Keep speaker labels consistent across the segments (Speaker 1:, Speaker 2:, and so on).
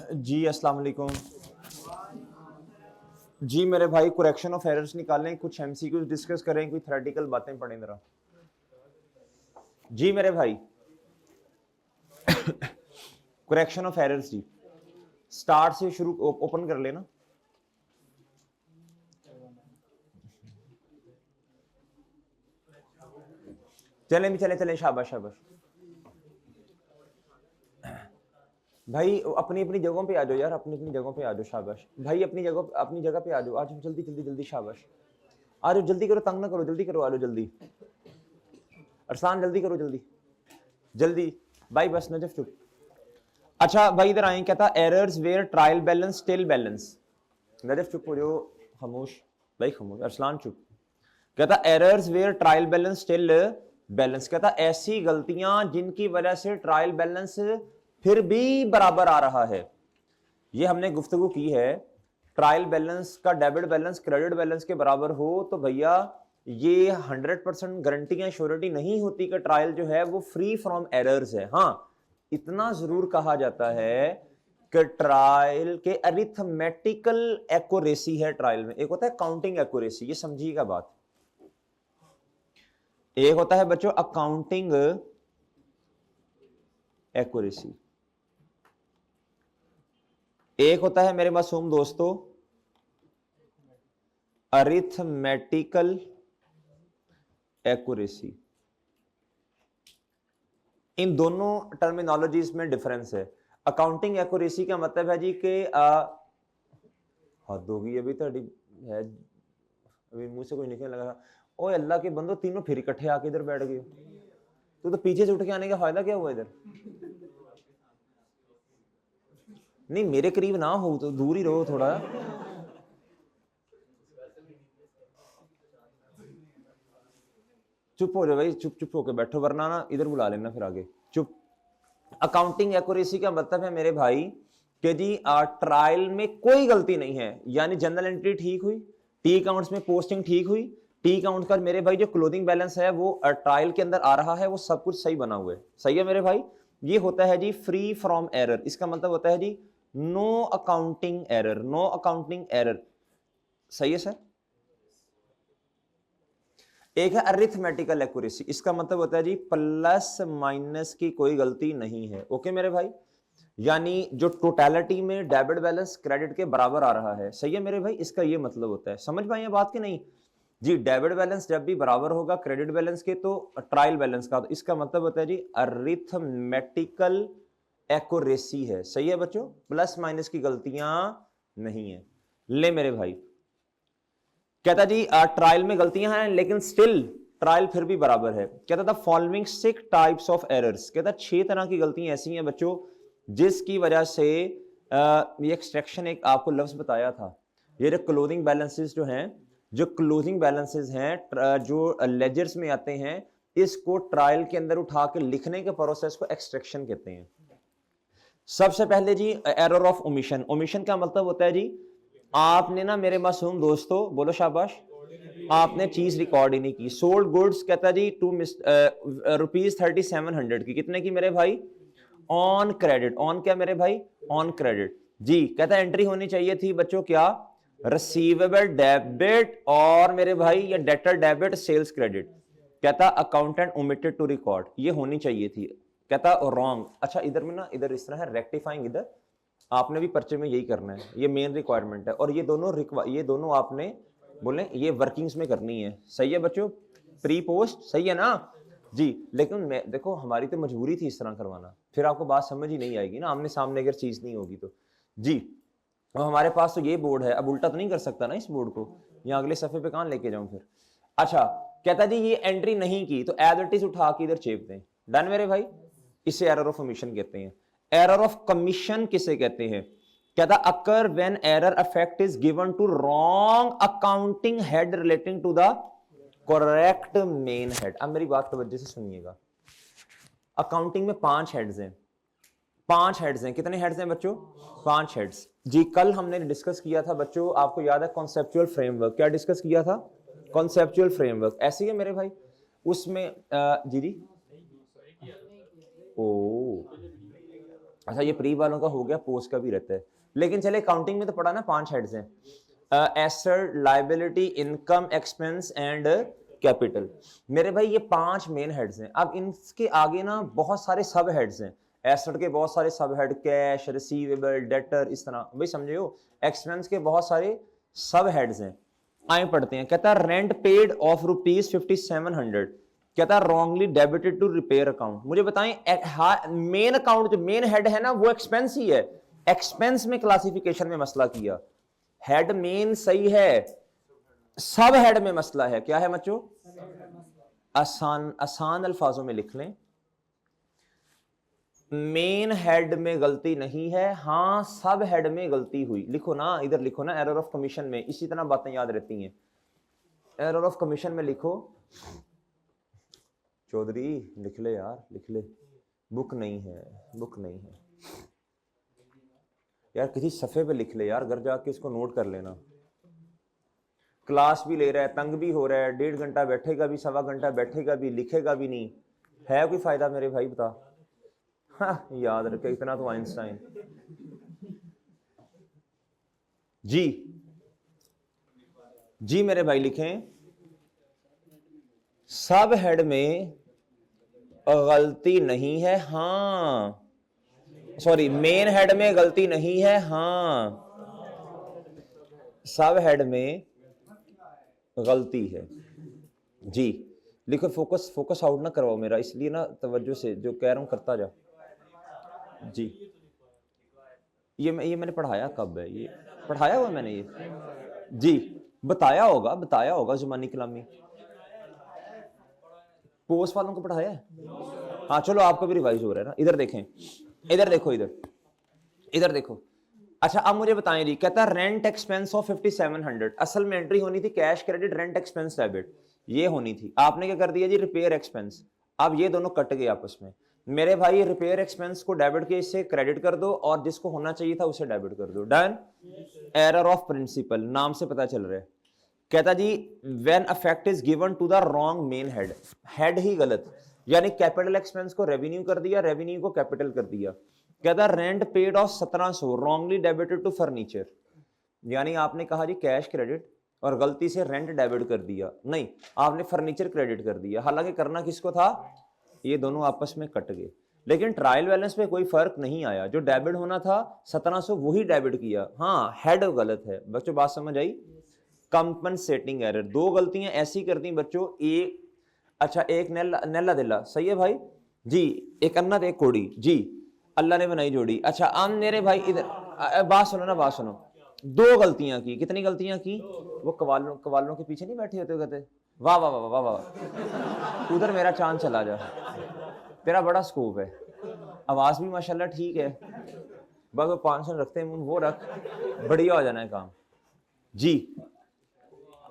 Speaker 1: जी अस्सलाम वालेकुम जी मेरे भाई, करेक्शन ऑफ एरर्स निकालें, कुछ एमसीक्यूज डिस्कस करें, कोई थ्योरेटिकल बातें पढ़ें जरा। जी मेरे भाई, करेक्शन ऑफ एरर्स जी, स्टार्ट से शुरू ओपन कर लेना। चलें भी चलें चलें, शाबाश शाबाश भाई, अपनी अपनी जगहों पे आ जाओ यार, अपनी अपनी जगहों पे आ जाओ, शाबाश भाई, अपनी जगह पे आ जाओ, आज जल्दी जल्दी जल्दी, शाबाश आ जाओ, जल्दी करो, तंग ना करो, जल्दी करो, आ जाओ जल्दी, अरसान जल्दी करो, जल्दी जल्दी भाई, बस नजफ चुप। अच्छा भाई इधर आए, कहता errors where trial balance still balance. Najaf चुप हो जाओ, खामोश भाई, खामोश, अरसलान चुप। कहता errors where trial balance still balance, कहता ऐसी गलतियां जिनकी वजह से ट्रायल बैलेंस फिर भी बराबर आ रहा है। ये हमने गुफ्तगू की है, ट्रायल बैलेंस का डेबिट बैलेंस क्रेडिट बैलेंस के बराबर हो तो भैया ये 100% गारंटी या श्योरिटी नहीं होती कि ट्रायल जो है वो फ्री फ्रॉम एरर्स है। हाँ, इतना जरूर कहा जाता है कि ट्रायल के अरिथमेटिकल एक्यूरेसी है ट्रायल में, एक होता है काउंटिंग एक्यूरेसी, ये समझिएगा बात। एक होता है बच्चों अकाउंटिंग एक्यूरेसी, एक होता है मेरे मासूम दोस्तों अरिथमेटिकल एक्यूरेसी। इन दोनों टर्मिनोलॉजीज में डिफरेंस है। अकाउंटिंग एक्यूरेसी का मतलब है जी कि हद होगी अभी तो है, अभी मुंह से कुछ निकलने लगा। ओ अल्लाह के बंदो, तीनों फिर इकट्ठे आके इधर बैठ गए, तो पीछे से उठ के आने का फायदा क्या हुआ इधर? नहीं मेरे करीब ना हो तो दूर ही रहो थोड़ा। चुप हो जाओ भाई, चुप चुप होके बैठो, वरना ना इधर बुला लेना फिर आगे, चुप। अकाउंटिंग एक्यूरेसी का मतलब है मेरे भाई कि जी ट्रायल में कोई गलती नहीं है, यानी जनरल एंट्री ठीक हुई, टी अकाउंट्स में पोस्टिंग ठीक हुई, टी अकाउंट का मेरे भाई जो क्लोजिंग बैलेंस है वो ट्रायल के अंदर आ रहा है, वो सब कुछ सही बना हुआ है। सही है मेरे भाई, ये होता है जी फ्री फ्रॉम एरर। इसका मतलब होता है जी no accounting error, no accounting error. सही है सर। एक है अरिथमेटिकल एक्यूरेसी, इसका मतलब होता है जी प्लस माइनस की कोई गलती नहीं है। ओके मेरे भाई, यानी जो टोटलिटी में डेबिट बैलेंस क्रेडिट के बराबर आ रहा है। सही है मेरे भाई, इसका ये मतलब होता है। समझ पाए बात की नहीं जी? डेबिट बैलेंस जब भी बराबर होगा क्रेडिट बैलेंस के तो ट्रायल बैलेंस का, तो इसका मतलब होता है जी अरिथमेटिकल एक्यूरेसी है। सही है बच्चों, प्लस माइनस की गलतियां नहीं है। ले मेरे भाई, कहता जी ट्रायल में गलतियां हैं लेकिन स्टिल ट्रायल फिर भी बराबर है। कहता था फॉलोइंग 6 टाइप्स ऑफ एरर्स, कहता 6 तरह की गलतियां ऐसी हैं बच्चों जिसकी वजह से ये एक्सट्रैक्शन, एक आपको लफ्ज बताया था, ये जो क्लोजिंग बैलेंसेस जो हैं, जो क्लोजिंग बैलेंसेस हैं जो लेजर्स में आते हैं, इसको ट्रायल के अंदर उठा के लिखने के प्रोसेस को एक्सट्रैक्शन कहते हैं। सबसे पहले जी एरर ऑफ ओमिशन। ओमिशन का मतलब होता है जी आपने ना मेरे मासूम दोस्तों, बोलो शाबाश, आपने चीज रिकॉर्ड ही नहीं की। सोल्ड गुड्स कहता जी टू ₹3700 की, कितने की मेरे भाई? On credit. ऑन क्या मेरे भाई? ऑन क्रेडिट जी। कहता एंट्री होनी चाहिए थी बच्चों क्या? रिसीवेबल डेबिट और मेरे भाई या डेटर डेबिट सेल्स क्रेडिट। कहता अकाउंटेंट ओमिटेड टू रिकॉर्ड, ये होनी चाहिए थी। कहता रॉन्ग। अच्छा इधर में ना, इधर इस तरह है रेक्टिफाइंग, इधर आपने भी पर्चे में यही करना है, ये मेन रिक्वायरमेंट है। और ये दोनों आपने बोले ये वर्किंग्स में करनी है। सही है बच्चों, प्री पोस्ट, सही है ना जी? लेकिन मैं देखो हमारी तो मजबूरी थी इस तरह करवाना, फिर आपको बात समझ ही नहीं आएगी ना, आमने सामने अगर चीज नहीं होगी तो जी। अब हमारे पास तो ये बोर्ड है, अब उल्टा तो नहीं कर सकता ना इस बोर्ड को, या अगले सफे पे कहां लेके जाऊं फिर। अच्छा कहता जी ये एंट्री नहीं की तो एज इट इज उठा के इधर चेप दें। डन मेरे भाई, इसे एरर ऑफ ओमिशन कहते हैं। एरर ऑफ कमीशन किसे कहते हैं? कहता occur when error effect is given to wrong accounting head relating to the correct main head. अब मेरी बात तवज्जो से सुनिएगा, अकाउंटिंग में 5 हेड्स हैं, 5 हेड्स हैं। कितने हेड्स हैं बच्चों? 5 हेड्स जी। कल हमने डिस्कस किया था बच्चों, आपको याद है कॉन्सेप्चुअल फ्रेमवर्क, क्या डिस्कस किया था? Conceptual framework. ऐसी है मेरे भाई, उसमें जी जी ओ अच्छा ये प्री वालों का हो गया, पोस्ट का भी रहता है। लेकिन चले काउंटिंग में तो पढ़ा ना, 5 हेड्स हैं, asset, liability, income, expense and capital. मेरे भाई ये 5 मेन हेड्स हैं। अब इनके आगे ना बहुत सारे सब हेड्स हैं। एसेट के बहुत सारे सब हेड, कैश, रिसीवेबल, डेटर, इस तरह भाई समझे हो। एक्सपेंस के बहुत सारे सब हेड्स हैं। आए पढ़ते हैं। कहता है रेंट पेड ऑफ ₹5700, कहता है wrongly debited to repair account. मुझे बताएं मेन अकाउंट जो मेन हेड है ना वो एक्सपेंस ही है। एक्सपेंस में क्लासिफिकेशन में मसला किया, हेड मेन सही है, सब हेड में मसला है। क्या है बच्चों? आसान आसान अल्फाजों में लिख लें, मेन हेड में गलती नहीं है, हां सब हेड में गलती हुई। लिखो ना, इधर लिखो ना, एरर ऑफ कमीशन में इसी तरह बातें याद रहती हैं। एरर ऑफ कमीशन में लिखो, चौधरी लिख ले यार, लिख ले। बुक नहीं है, बुक नहीं है यार, किसी सफ़े पे लिख ले यार, घर जाके इसको नोट कर लेना। क्लास भी ले रहा है, तंग भी हो रहा है, 1.5 घंटा बैठेगा भी, 1.25 घंटा बैठेगा भी, लिखेगा भी नहीं, है कोई फायदा मेरे भाई बता? हाँ, याद रखे इतना तो आइंस्टाइन। जी जी मेरे भाई लिखें, सब हेड में गलती नहीं है, हाँ सॉरी मेन हेड में गलती नहीं है, हाँ सब हेड में गलती है। जी लिखो, फोकस आउट ना करवाओ मेरा, इसलिए ना तवज्जो से जो कह रहा हूं करता जा। जी ये मैंने पढ़ाया कब है? ये पढ़ाया हुआ मैंने ये? जी बताया होगा जुमानी कलामी। पोस्ट वालों को पढ़ाया है? हाँ चलो आपका भी रिवाइज हो रहा है ना। इधर देखें, इधर देखो, इधर देखो। अच्छा अब मुझे बताएं जी, कहता है रेंट एक्सपेंस ऑफ 5700, असल में एंट्री होनी थी cash credit, rent expense debit, ये होनी थी। आपने क्या कर दिया जी, रिपेयर एक्सपेंस। अब ये दोनों कट गए आपस में। मेरे भाई रिपेयर एक्सपेंस को डेबिट के इससे क्रेडिट कर दो, और जिसको होना चाहिए था उसे डेबिट कर दो। डन। एरर ऑफ प्रिंसिपल, नाम से पता चल रहा है। कहता जी when effect is given to the wrong main head, head ही गलत, यानी कैपिटल एक्सपेंस को रेवेन्यू कर दिया, रेवेन्यू को कैपिटल कर दिया। कहता rent paid of 1700 wrongly debited to furniture, यानी आपने कहा जी कैश क्रेडिट और गलती से रेंट डेबिट कर दिया, नहीं आपने फर्नीचर क्रेडिट कर दिया, हालांकि करना किसको था, ये दोनों आपस में कट गए। लेकिन ट्रायल बैलेंस में कोई फर्क नहीं आया, जो डेबिट होना था 1700 वही डेबिट किया। हाँ हेड गलत है बच्चों, बात समझ आई। कंपनसेटिंग एरर, दो गलतियां ऐसी कर दी बच्चों, एक अच्छा एक नेला दिला सही है भाई जी, एक अन्नत एक कोड़ी जी, अल्लाह ने बनाई जोड़ी। अच्छा अब मेरे भाई इधर बात सुनो ना, बात सुनो। दो गलतियां की, कितनी गलतियां की? वो कवालों के पीछे नहीं बैठे होते, कहते वाह वाह वाह वाह वाह, उधर मेरा चांद चला जा, तेरा बड़ा स्कोप है, आवाज भी माशाल्लाह ठीक है, बस वो 500 रखते हैं वो रख, बढ़िया हो जाना है काम जी।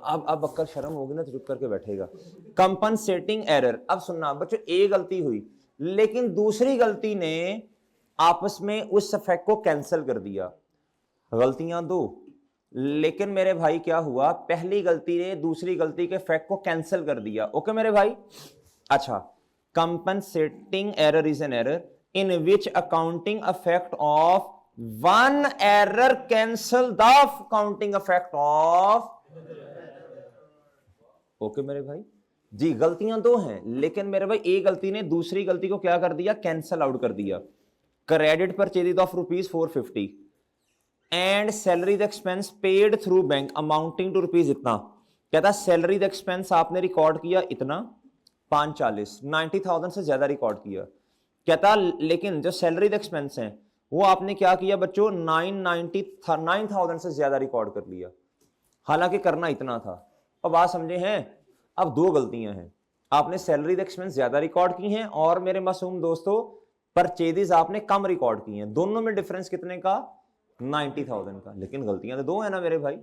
Speaker 1: अब अक्कर शर्म होगी ना तो चुप करके बैठेगा। कंपनसेटिंग एरर, अब सुनना बच्चों, एक गलती हुई लेकिन दूसरी गलती ने आपस में उस इफेक्ट को कैंसिल कर दिया। गलतियां दो, लेकिन मेरे भाई क्या हुआ, पहली गलती ने दूसरी गलती के इफेक्ट को कैंसिल कर दिया। ओके मेरे भाई। अच्छा compensating error is an error in which accounting effect of one error cancel the counting effect of. Okay मेरे भाई जी, गलतियां दो हैं लेकिन मेरे भाई एक गलती ने दूसरी गलती को क्या कर दिया, कैंसल आउट कर दिया। Credit purchase of ₹450 and salary expense paid through bank amounting to rupees इतना। कहता सैलरी एक्सपेंस आपने रिकॉर्ड किया इतना 540, 90,000 से ज्यादा रिकॉर्ड किया। कहता लेकिन जो सैलरी एक्सपेंस है वो आपने क्या किया बच्चों, 9,000 से ज्यादा रिकॉर्ड कर लिया, हालांकि करना इतना था। और बात समझे हैं। अब दो गलतियां हैं, आपने सैलरी एक्सपेंस ज्यादा रिकॉर्ड की हैं और मेरे मासूम दोस्तों परचेजेस आपने कम रिकॉर्ड की हैं, दोनों में डिफरेंस कितने का, 90,000 का। लेकिन गलतियां तो दो है ना मेरे भाई।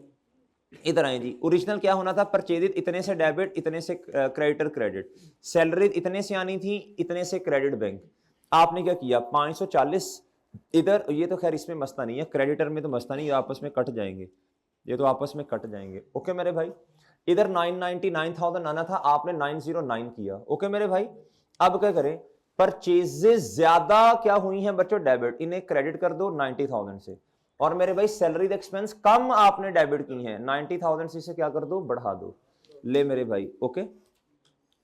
Speaker 1: इधर आए जी, ओरिजिनल क्या होना था, परचेजेस इतने से डेबिट, इतने से क्रेडिटर क्रेडिट, सैलरी इतने से आनी थी, इतने से क्रेडिट बैंक। आपने क्या किया 540 इधर, ये तो खैर इसमें मसला नहीं है, क्रेडिटर में तो मसला नहीं, आपस में कट जाएंगे, ये तो आपस में कट जाएंगे। ओके मेरे भाई। इधर 999,000 आना था, आपने 909 किया। ओके मेरे भाई। अब क्या करें, परचेजेस ज्यादा क्या हुई हैं बच्चों, डेबिट, इन्हें क्रेडिट कर दो 90,000 से। और मेरे भाई सैलरी द एक्सपेंस कम आपने डेबिट की है 90,000 से, इसे क्या कर दो, बढ़ा दो। ले मेरे भाई, ओके।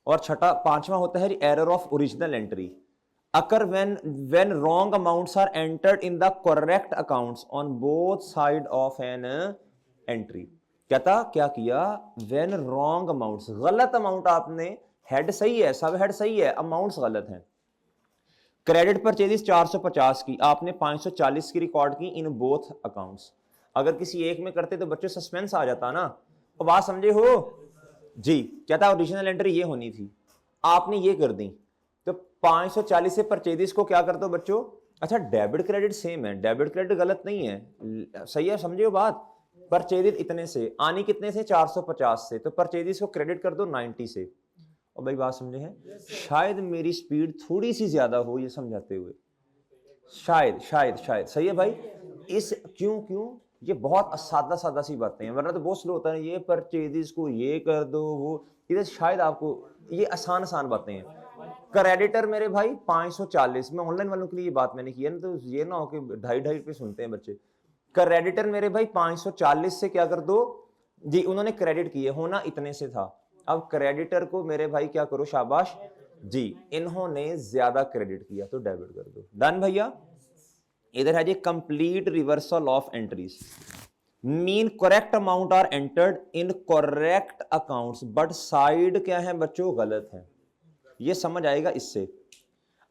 Speaker 1: और छठा पांचवा होता है error of original entry, occur when wrong amounts are entered in the correct accounts on both side of an entry. कहता क्या किया, व्हेन रॉन्ग अमाउंट्स, गलत अमाउंट आपने, हेड सही है, सब हेड सही है, अमाउंट्स गलत हैं। क्रेडिट परचेज 450 की, आपने 540 की रिकॉर्ड की इन बोथ अकाउंट्स। अगर किसी एक में करते तो बच्चों सस्पेंस आ जाता ना, तो बात समझे हो जी। कहता ओरिजिनल एंट्री ये होनी थी, आपने ये कर दी, तो 540 से परचेज को क्या कर दो बच्चों, अच्छा डेबिट क्रेडिट सेम है, डेबिट क्रेडिट गलत नहीं है, सही है, समझे हो बात। परचेज इतने से आनी कितने से, 450 से, तो परचेज को क्रेडिट कर दो 90 से। और भाई बात समझे हैं, शायद मेरी स्पीड थोड़ी सी ज्यादा हो ये समझाते हुए, शायद शायद शायद, सही है भाई। इस क्यों ये बहुत सादा सादा सी बातें हैं, वरना तो बहुत स्लो होता है, ये परचेजेस को ये कर दो वो, इधर शायद आपको ये आसान आसान बातें हैं। क्रेडिटर मेरे भाई 540, मैं ऑनलाइन वालों के लिए ये बात मैंने की है ना, तो ये ना हो कि 2.5 पे सुनते हैं बच्चे। क्रेडिटर मेरे भाई 540 से क्या कर दो जी, उन्होंने क्रेडिट किए, होना इतने से था। अब क्रेडिटर को मेरे भाई क्या करो, शाबाश जी, इन्होंने ज्यादा क्रेडिट किया तो डेबिट कर दो। डन भैया। इधर है जी complete reversal of entries, mean correct amount are entered in correct accounts but side क्या है बच्चों, गलत है। ये समझ आएगा इससे।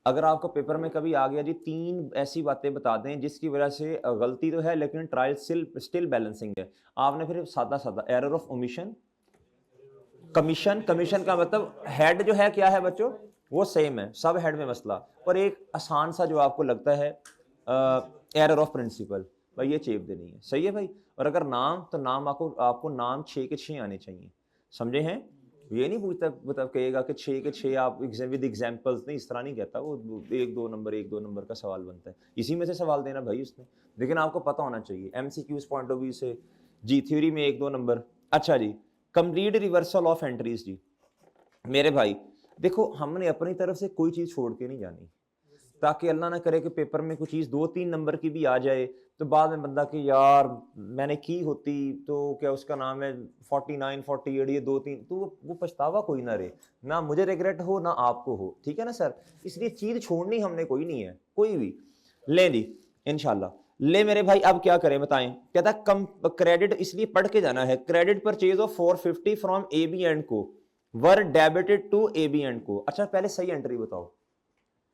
Speaker 1: अगर आपको पेपर में कभी आ गया जी 3 ऐसी बातें बता दें जिसकी वजह से गलती तो है लेकिन ट्रायल स्टिल बैलेंसिंग है, आपने फिर सादा सादा error of omission, commission, commission का मतलब हेड जो है क्या है बच्चों, वो सेम है, सब हेड में मसला, और एक आसान सा जो आपको लगता है एरर ऑफ प्रिंसिपल, भाई ये चेप देनी है, सही है भाई। और अगर नाम, तो नाम आपको नाम 6 के 6 आने चाहिए, समझे हैं। ये नहीं पूछता मतलब कहेगा कि 6 के 6 आप विद एग्जांपल्स, नहीं इस तरह नहीं कहता वो, 1-2 नंबर का सवाल बनता है, इसी में से सवाल देना भाई उसने, लेकिन आपको पता होना चाहिए एमसीक्यूज पॉइंट ऑफ व्यू से जी, थ्योरी में 1-2 नंबर। अच्छा जी, कंप्लीट रिवर्सल ऑफ एंट्रीज जी, मेरे भाई देखो हमने अपनी तरफ से कोई चीज छोड़ के नहीं जानी, ताकि अल्लाह ना करे कि पेपर में कुछ चीज 2-3 नंबर की भी आ जाए तो बाद में बंदा कि यार मैंने की होती तो क्या उसका नाम है 49 48 ये 2-3, तो वो पछतावा कोई ना रहे, ना मुझे रिग्रेट हो ना आपको हो, ठीक है ना सर। इसलिए चीज छोड़नी हमने कोई नहीं है, कोई भी ले ली इंशाल्लाह। ले मेरे भाई अब क्या करें बताएं, कहता कम क्रेडिट, इसलिए पढ़ के जाना है, credit purchase of 450 from AB and को वर डेबिटेड टू AB एंड को। अच्छा पहले सही एंट्री बताओ,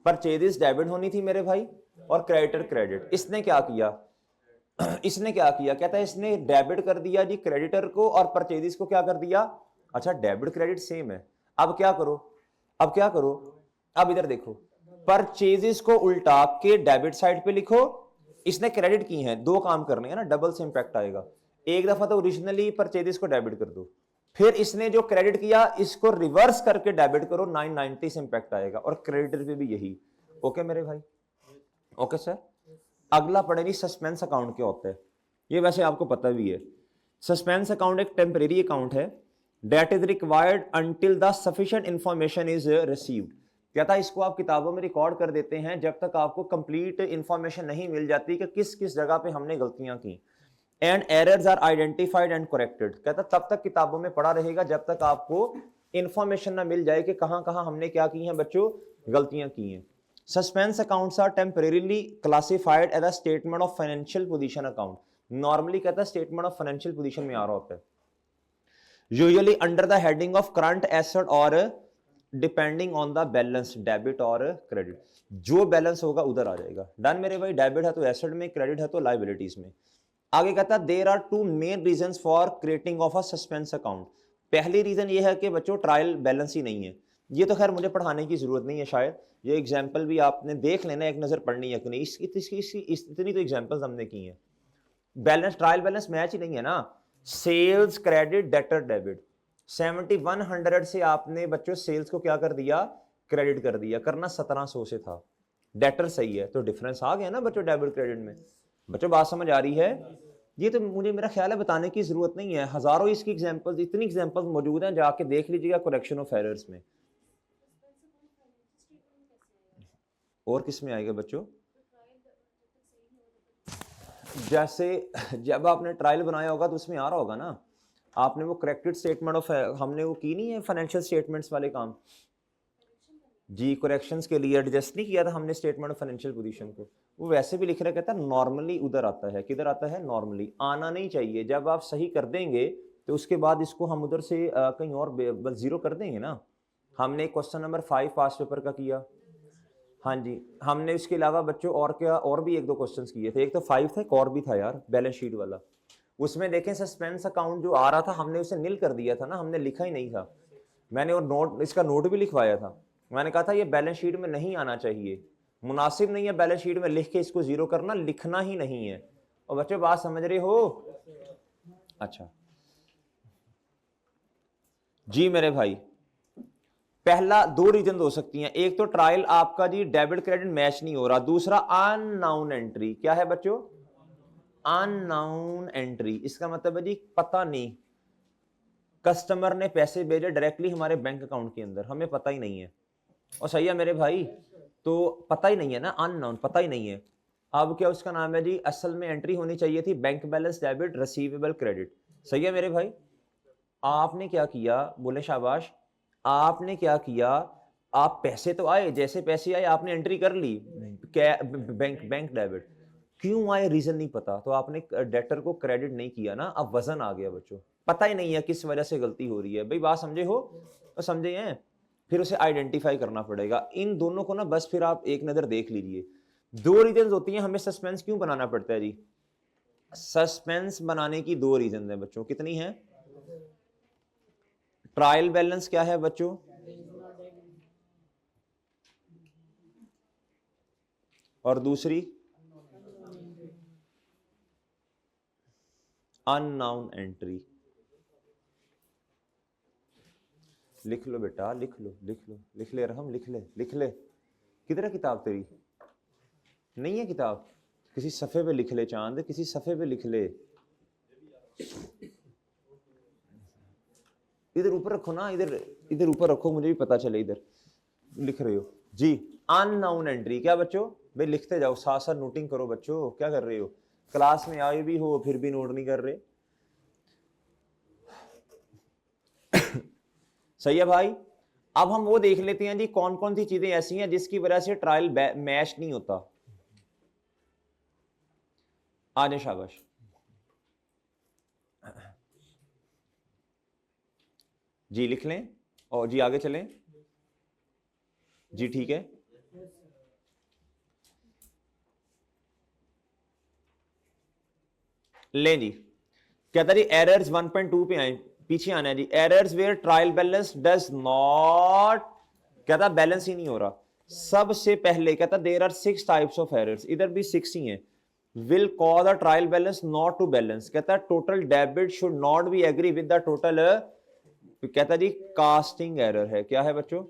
Speaker 1: परचेजेस डेबिट होनी थी मेरे भाई और क्रेडिटर क्रेडिट, इसने क्या किया इसने क्या किया, कहता है इसने डेबिट कर दिया जी क्रेडिटर को और परचेजेस को क्या कर दिया, अच्छा डेबिट क्रेडिट सेम है, अब क्या करो, अब इधर देखो, परचेजेस को उल्टा के डेबिट साइड पे लिखो, इसने क्रेडिट की हैं, 2 काम करने हैं ना, डबल से इंपैक्ट आएगा। एक दफा तो ओरिजिनली परचेजेस को डेबिट कर दो, फिर इसने जो क्रेडिट किया इसको रिवर्स करके डेबिट करो, 990 से इंपैक्ट आएगा, और क्रेडिटर पे भी यही। ओके मेरे भाई, ओके सर। अगला पढ़ेंगे सस्पेंस अकाउंट क्या होता है, ये वैसे आपको पता भी है। सस्पेंस अकाउंट एक टेम्परेरी अकाउंट है that is required until the sufficient information is received. कहता है इसको आप किताबों में रिकॉर्ड कर देते हैं जब तक आपको कंप्लीट इंफॉर्मेशन नहीं मिल जाती कि किस किस जगह पे हमने गलतियां की, and errors are identified and corrected. कहता तब तक किताबों में पढ़ा रहेगा जब तक आपको इंफॉर्मेशन ना मिल जाए कि कहां कहां हमने क्या की है बच्चों, गलतियां की हैं। Suspense accounts are temporarily classified as a statement of financial position account. Normally कहता है स्टेटमेंट ऑफ फाइनेंशियल पोजीशन में आ रहा होता है, usually under the heading of current asset और depending on the balance debit और क्रेडिट, जो बैलेंस होगा उधर आ जाएगा। डन मेरे भाई, डेबिट है तो एसेट में, क्रेडिट है तो लायबिलिटीज में। आगे कहता है there are 2 main reasons for creating of a suspense account. पहली रीजन ये है कि बच्चों ट्रायल बैलेंस ही नहीं है, ये तो खैर मुझे पढ़ाने की जरूरत नहीं है शायद, ये एग्जाम्पल भी आपने देख लेना, एक नजर पढ़नी है कि नहीं, इतनी तो एग्जाम्पल्स हमने की हैं। बैलेंस ट्रायल बैलेंस मैच ही नहीं है ना, सेल्स क्रेडिट डेटर डेबिट, 7100 से आपने बच्चों सेल्स को क्या कर दिया, क्रेडिट कर दिया, करना 1700 से था, डेटर सही है तो डिफरेंस आ गया ना बच्चों डेबिट क्रेडिट में। बच्चों बात समझ आ रही है, ये तो मुझे मेरा ख्याल है बताने की जरूरत नहीं है, हजारों इसकी एग्जांपल्स, इतनी एग्जांपल्स मौजूद हैं, जाके देख लीजिएगा करेक्शन ऑफ एरर्स में। और किस में आएगा बच्चों? जैसे जब आपने ट्रायल बनाया होगा तो उसमें आ रहा होगा ना, आपने वो करेक्टेड स्टेटमेंट ऑफ, हमने वो की नहीं है फाइनेंशियल स्टेटमेंट्स वाले काम जी, करेक्शंस के लिए एडजस्ट नहीं किया था हमने स्टेटमेंट ऑफ फाइनेंशियल पोजीशन को, वो वैसे भी लिख रहा कहता है नॉर्मली उधर आता है, किधर आता है? नॉर्मली। आना नहीं चाहिए, जब आप सही कर देंगे तो उसके बाद इसको हम उधर से कहीं और बस जीरो कर देंगे ना। हमने क्वेश्चन नंबर 5 पास पेपर का किया, हाँ जी, हमने इसके अलावा बच्चों और क्या, और भी एक दो क्वेश्चंस किए थे, एक तो 5 था, एक और भी था यार बैलेंस शीट वाला, उसमें देखें सस्पेंस अकाउंट जो आ रहा था हमने उसे नील कर दिया था ना, हमने लिखा ही नहीं था, मैंने वो नोट, इसका नोट भी लिखवाया था, मैंने कहा था ये बैलेंस शीट में नहीं आना चाहिए, मुनासिब नहीं है बैलेंस शीट में लिख के इसको जीरो करना, लिखना ही नहीं है। और बच्चों बात समझ रहे हो? अच्छा जी मेरे भाई, पहला दो रीजन हो सकती हैं, एक तो ट्रायल आपका जी डेबिट क्रेडिट मैच नहीं हो रहा, दूसरा अननाउन एंट्री। क्या है बच्चों? अननाउन एंट्री, इसका मतलब है जी पता नहीं, कस्टमर ने पैसे भेजे डायरेक्टली हमारे बैंक अकाउंट के अंदर, हमें पता ही नहीं है। और सही है मेरे भाई, तो पता ही नहीं है ना, अननोन, पता ही नहीं है। अब क्या उसका नाम है जी, असल में एंट्री होनी चाहिए थी bank balance debit receivable credit. सही है मेरे भाई, आपने क्या किया? बोले शाबाश। आपने क्या किया? आप पैसे तो आए, जैसे पैसे आए आपने एंट्री कर ली बैंक डेबिट, क्यों आए रीजन नहीं पता, तो आपने डेटर को क्रेडिट नहीं किया ना, अब वजन आ गया बच्चों, पता ही नहीं है किस वजह से गलती हो रही है। भाई बात समझे हो? तो समझे हैं, फिर उसे आइडेंटिफाई करना पड़ेगा। इन दोनों को ना बस फिर आप एक नजर देख लीजिए। दो रीजन होती हैं, हमें सस्पेंस क्यों बनाना पड़ता है जी? सस्पेंस बनाने की दो रीजन है बच्चों, कितनी है? ट्रायल बैलेंस क्या है बच्चों? और दूसरी अननाउन एंट्री। लिख लो बेटा, लिख लो, लिख लो, लिख ले रहम, लिख ले, लिख ले। किधर है किताब तेरी? नहीं है किताब? किसी सफे पे लिख ले चांद, किसी सफे पे लिख ले, इधर ऊपर रखो ना, इधर इधर ऊपर रखो, मुझे भी पता चले इधर लिख रहे हो जी। अननाउन एंट्री क्या बच्चों? भाई लिखते जाओ, साथ साथ नोटिंग करो बच्चों, क्या कर रहे हो? क्लास में आए भी हो फिर भी नोट नहीं कर रहे। सही है भाई। अब हम वो देख लेते हैं जी, कौन कौन सी चीजें ऐसी हैं जिसकी वजह से ट्रायल मैच नहीं होता। आ जाए शाबाश। जी लिख लें और जी आगे चलें। जी ठीक है, लें जी। कहता जी एरर्स 1.2 पे आए, पीछे आना है जी। Errors where trial balance does not, कहता बैलेंस ही नहीं हो रहा। सबसे पहले कहता there are 6 types of errors, इधर भी 6 ही हैं। Will cause the trial balance not to balance, कहता total debit should not be agree with the total, कहता जी कास्टिंग एरर है। क्या है बच्चों?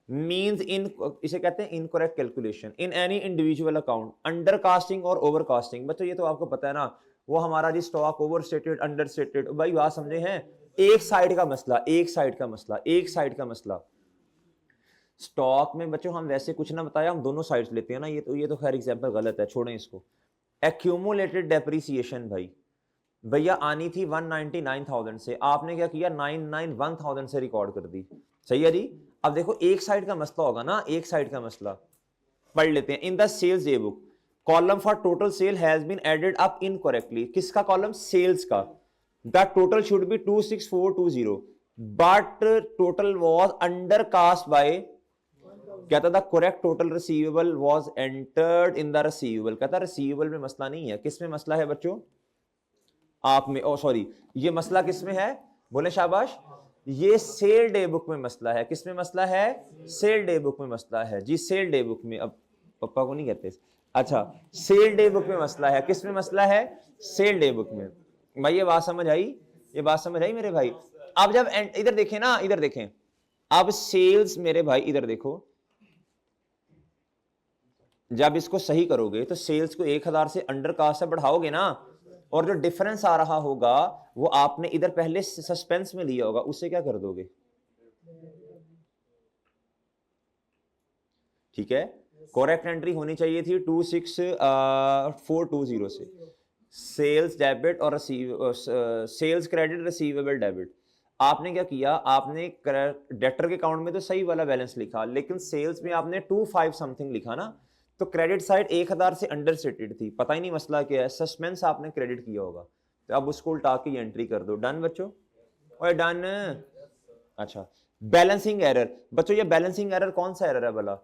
Speaker 1: मीन्स इन, इसे कहते हैं incorrect calculation in any individual account, under casting और ओवर कास्टिंग। बच्चों ये तो आपको पता है ना, वो हमारा जी stock over stated, under stated, भाई बात समझे हैं? एक साइड का मसला, एक साइड का मसला, एक साइड का मसला। स्टॉक में बच्चों हम वैसे कुछ ना बताया, हम दोनों साइड्स लेते हैं ना, ये तो खैर एग्जांपल गलत है, छोड़ें इसको। एक्यूमुलेटेड डेप्रिसिएशन भाई, भैया आनी थी 199,000 से, आपने क्या किया 991,000 से रिकॉर्ड कर दी। सही है जी। अब देखो एक साइड का मसला होगा ना, एक साइड का मसला पढ़ लेते हैं। In the sales day book column for total sale has been added up incorrectly, किसका कॉलम? सेल्स का। The total should be 26420 but total was under cast by, कहता था correct total receivable was entered in the receivable. कहता receivable में मसला नहीं है, किस में मसला है बच्चों? आप में, ओ सॉरी, ये मसला किस में है? बोले शाबाश। ये सेल डे बुक में मसला है। किस में मसला है? सेल डे बुक में मसला है जी, सेल डे बुक में। अब पापा को नहीं कहते, अच्छा सेल डे बुक में मसला है। किस में मसला है? सेल डे बुक में। भाई ये बात समझ आई? ये बात समझ आई मेरे भाई? अब जब इधर देखें ना, इधर देखें, अब सेल्स मेरे भाई इधर देखो, जब इसको सही करोगे तो सेल्स को 1000 से अंडर कास्ट से बढ़ाओगे ना, और जो डिफरेंस आ रहा होगा वो आपने इधर पहले सस्पेंस में लिया होगा, उससे क्या कर दोगे? ठीक है, करेक्ट एंट्री होनी चाहिए थी 26420 से, सेल्स डेबिट और सेल्स क्रेडिट रिसीवेबल डेबिट। आपने क्या किया, आपने डेटर के अकाउंट में तो सही वाला बैलेंस लिखा, लेकिन सेल्स में आपने 25 समथिंग लिखा ना, तो क्रेडिट साइड 1000 से अंडर स्टेटेड थी, पता ही नहीं मसला क्या है, सस्पेंस आपने क्रेडिट किया होगा, तो अब उसको उल्टा के एंट्री कर दो। डन बच्चों, और डन। अच्छा, बैलेंसिंग एरर बच्चों, ये बैलेंसिंग एरर कौन सा एरर है भला?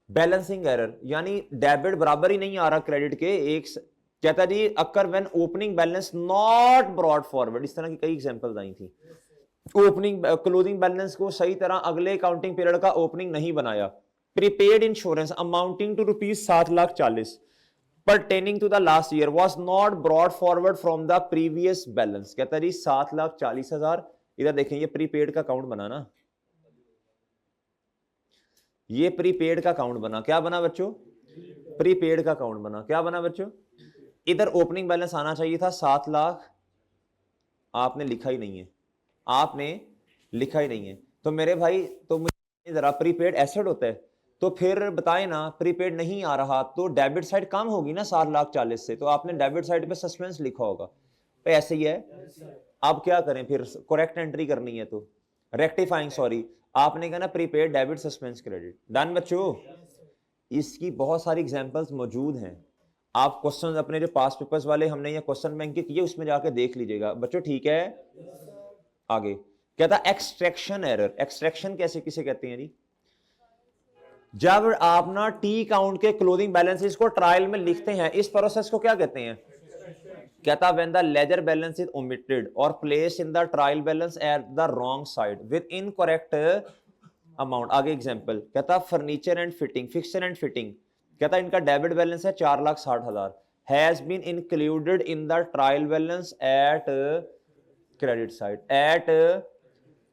Speaker 1: बैलेंसिंग एरर यानी डेबिट बराबर ही नहीं आ रहा क्रेडिट के, एक कहता जी occur when opening balance not brought forward, इस तरह की कई एग्जांपल्स आई थी। ओपनिंग क्लोजिंग बैलेंस को सही तरह अगले अकाउंटिंग पीरियड का ओपनिंग नहीं बनाया। Prepaid insurance amounting to ₹7,40,000 pertaining to the last year was not brought forward from the previous balance। कहता जी 7,40,000, इधर देखें ये प्रीपेड का अकाउंट बना ना, ये प्रीपेड का अकाउंट बना, क्या बना बच्चों? प्रीपेड का अकाउंट बना, क्या बना बच्चों? इधर ओपनिंग बैलेंस आना चाहिए था 7 लाख, आपने लिखा ही नहीं है, आपने लिखा ही नहीं है। तो मेरे भाई, तो मुझे जरा प्रीपेड एसेट होता है, तो फिर बताए ना, प्रीपेड नहीं आ रहा तो डेबिट साइड कम होगी ना 7,40,000 से, तो आपने डेबिट साइड पे सस्पेंस लिखा होगा, तो ऐसे ही है। अब क्या करें फिर, करेक्ट एंट्री करनी है तो रेक्टिफाइंग, सॉरी, आपने कहा ना prepaid debit suspense credit. Done बच्चों, इसकी बहुत सारी एग्जांपल्स मौजूद हैं, आप क्वेश्चन अपने जो पास पेपर्स वाले हमने ये क्वेश्चन बैंक के किए उसमें जाके देख लीजिएगा बच्चों, ठीक है। आगे कहता एक्सट्रैक्शन एरर, एक्सट्रैक्शन कैसे किसे कहते हैं जी? जब आप ना टी काउंट के क्लोजिंग बैलेंसेस को ट्रायल में लिखते हैं, इस प्रोसेस को क्या कहते हैं? कहता when the ledger balance is omitted और place in the trial balance at the wrong side with incorrect amount. आगे एग्जांपल कहता furniture and fitting, fixture and fitting, कहता इनका डेबिट बैलेंस है 4,60,000, has been included in the trial balance at credit side at.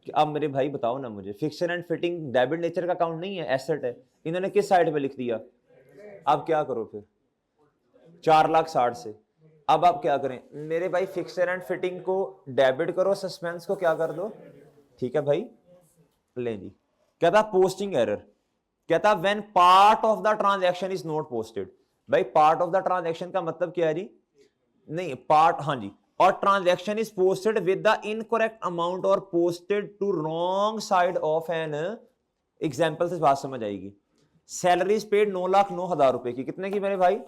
Speaker 1: अब मेरे भाई बताओ ना मुझे, fixture and fitting debit nature का अकाउंट नहीं है, एसेट है, इन्होंने किस साइड पे लिख दिया? अब क्या करो फिर, 4,60,000 से, अब आप क्या करें मेरे भाई, फिक्सचर एंड फिटिंग को डेबिट करो, सस्पेंस को क्या कर दो, ठीक है भाई, ले जी। कहता पोस्टिंग एरर, कहता when part of the transaction is not posted. भाई पार्ट ऑफ द ट्रांजैक्शन का मतलब क्या है जी? नहीं पार्ट, हाँ जी, और transaction is posted with the incorrect amount और posted to wrong side of an, example से बात समझ आएगी। सैलरीज पेड 9,09,000 रुपए की, कितने की मेरे भाई?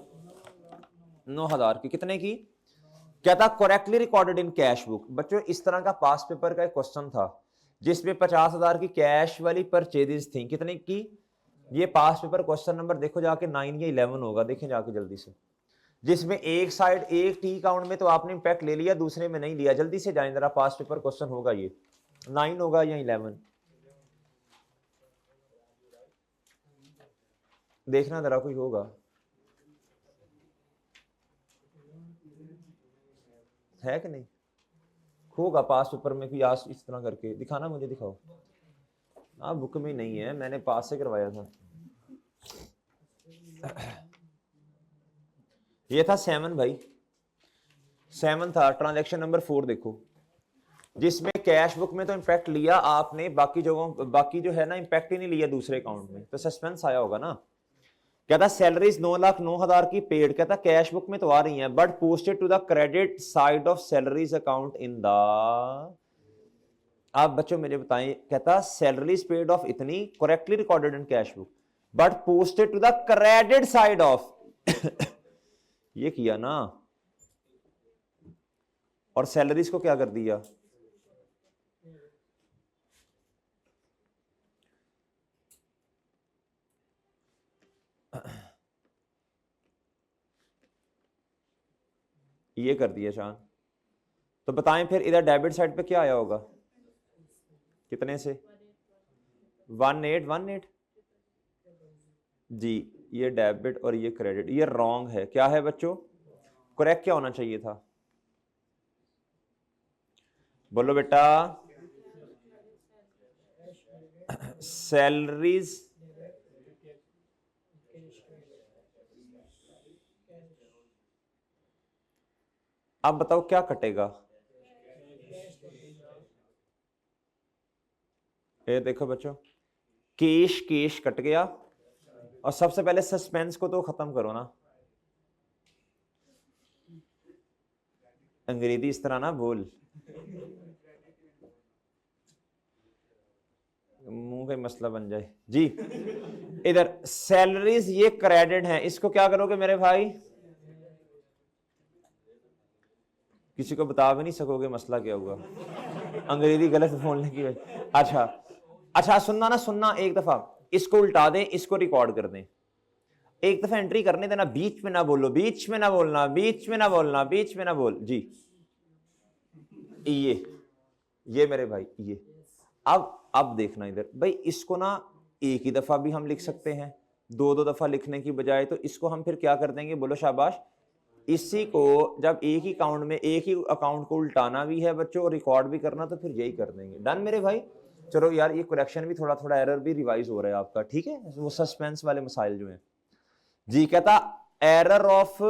Speaker 1: 9,000 की, कितने की? कहता correctly recorded in cash book. बच्चों इस तरह का पास पेपर का एक क्वेश्चन था जिसमें 50,000 की कैश वाली परचेजेस थी, कितने की? ये पास पेपर क्वेश्चन नंबर देखो जाके 9 या 11 होगा, देखें जाके जल्दी से, जिसमें एक साइड एक टी अकाउंट में तो आपने इंपैक्ट ले लिया, दूसरे में नहीं लिया, जल्दी से जाएं जरा, पास पेपर क्वेश्चन होगा ये 9 होगा या 11, देखना जरा कोई होगा, है कि नहीं होगा पास पेपर में कोई, आज इस तरह करके दिखाना मुझे, दिखाओ। आप बुक में नहीं है, मैंने पास से करवाया था। ये था 7 भाई, 7 था, ट्रांजैक्शन नंबर 4 देखो, जिसमें कैश बुक में तो इंपैक्ट लिया आपने, बाकी जगहों बाकी जो है ना इंपैक्ट ही नहीं लिया दूसरे अकाउंट में, तो सस्पेंस आया होगा ना। कहता सैलरीज 9,09,000 की पेड, कहता कैश बुक में तो आ रही हैं but posted to the credit side of salaries account in the. आप बच्चों मुझे बताएं, कहता सैलरीज पेड ऑफ इतनी correctly recorded in cash book but posted to the credit side of ये किया ना, और सैलरीज को क्या कर दिया? ये कर दिया शान। तो बताएं फिर इधर डेबिट साइड पे क्या आया होगा, कितने से? 1818 जी, ये डेबिट और ये क्रेडिट, ये रॉन्ग है, क्या है बच्चों? करेक्ट क्या होना चाहिए था? बोलो बेटा, सैलरीज अब बताओ क्या कटेगा? ये देखो बच्चों, केश केश कट गया और सबसे पहले सस्पेंस को तो खत्म करो ना, अंग्रेजी इस तरह ना बोल, मुंह का मसला बन जाए जी। इधर सैलरीज ये क्रेडिट है, इसको क्या करोगे मेरे भाई? किसी को बता भी नहीं सकोगे मसला क्या हुआ, अंग्रेजी गलत बोलने की वजह। अच्छा अच्छा, सुनना ना, सुनना, एक दफा इसको उल्टा दें, इसको रिकॉर्ड कर दें, एक दफा एंट्री करने देना, बीच में ना बोलो, बीच में ना बोलना, बीच में ना बोलना, बीच में ना बोल जी। ये मेरे भाई ये, अब देखना इधर भाई, इसको ना एक ही दफा भी हम लिख सकते हैं, दो दो दफा लिखने की बजाय, तो इसको हम फिर क्या कर देंगे, बोलो शाबाश। इसी को जब एक ही अकाउंट में एक ही अकाउंट को उल्टाना भी है बच्चों और रिकॉर्ड भी करना, तो फिर यही कर देंगे। डन मेरे भाई? चलो यार, ये करेक्शन भी थोड़ा थोड़ा एरर भी रिवाइज हो रहा है आपका, ठीक है, वो सस्पेंस वाले मसाइल जो हैं जी। कहता एरर ऑफ,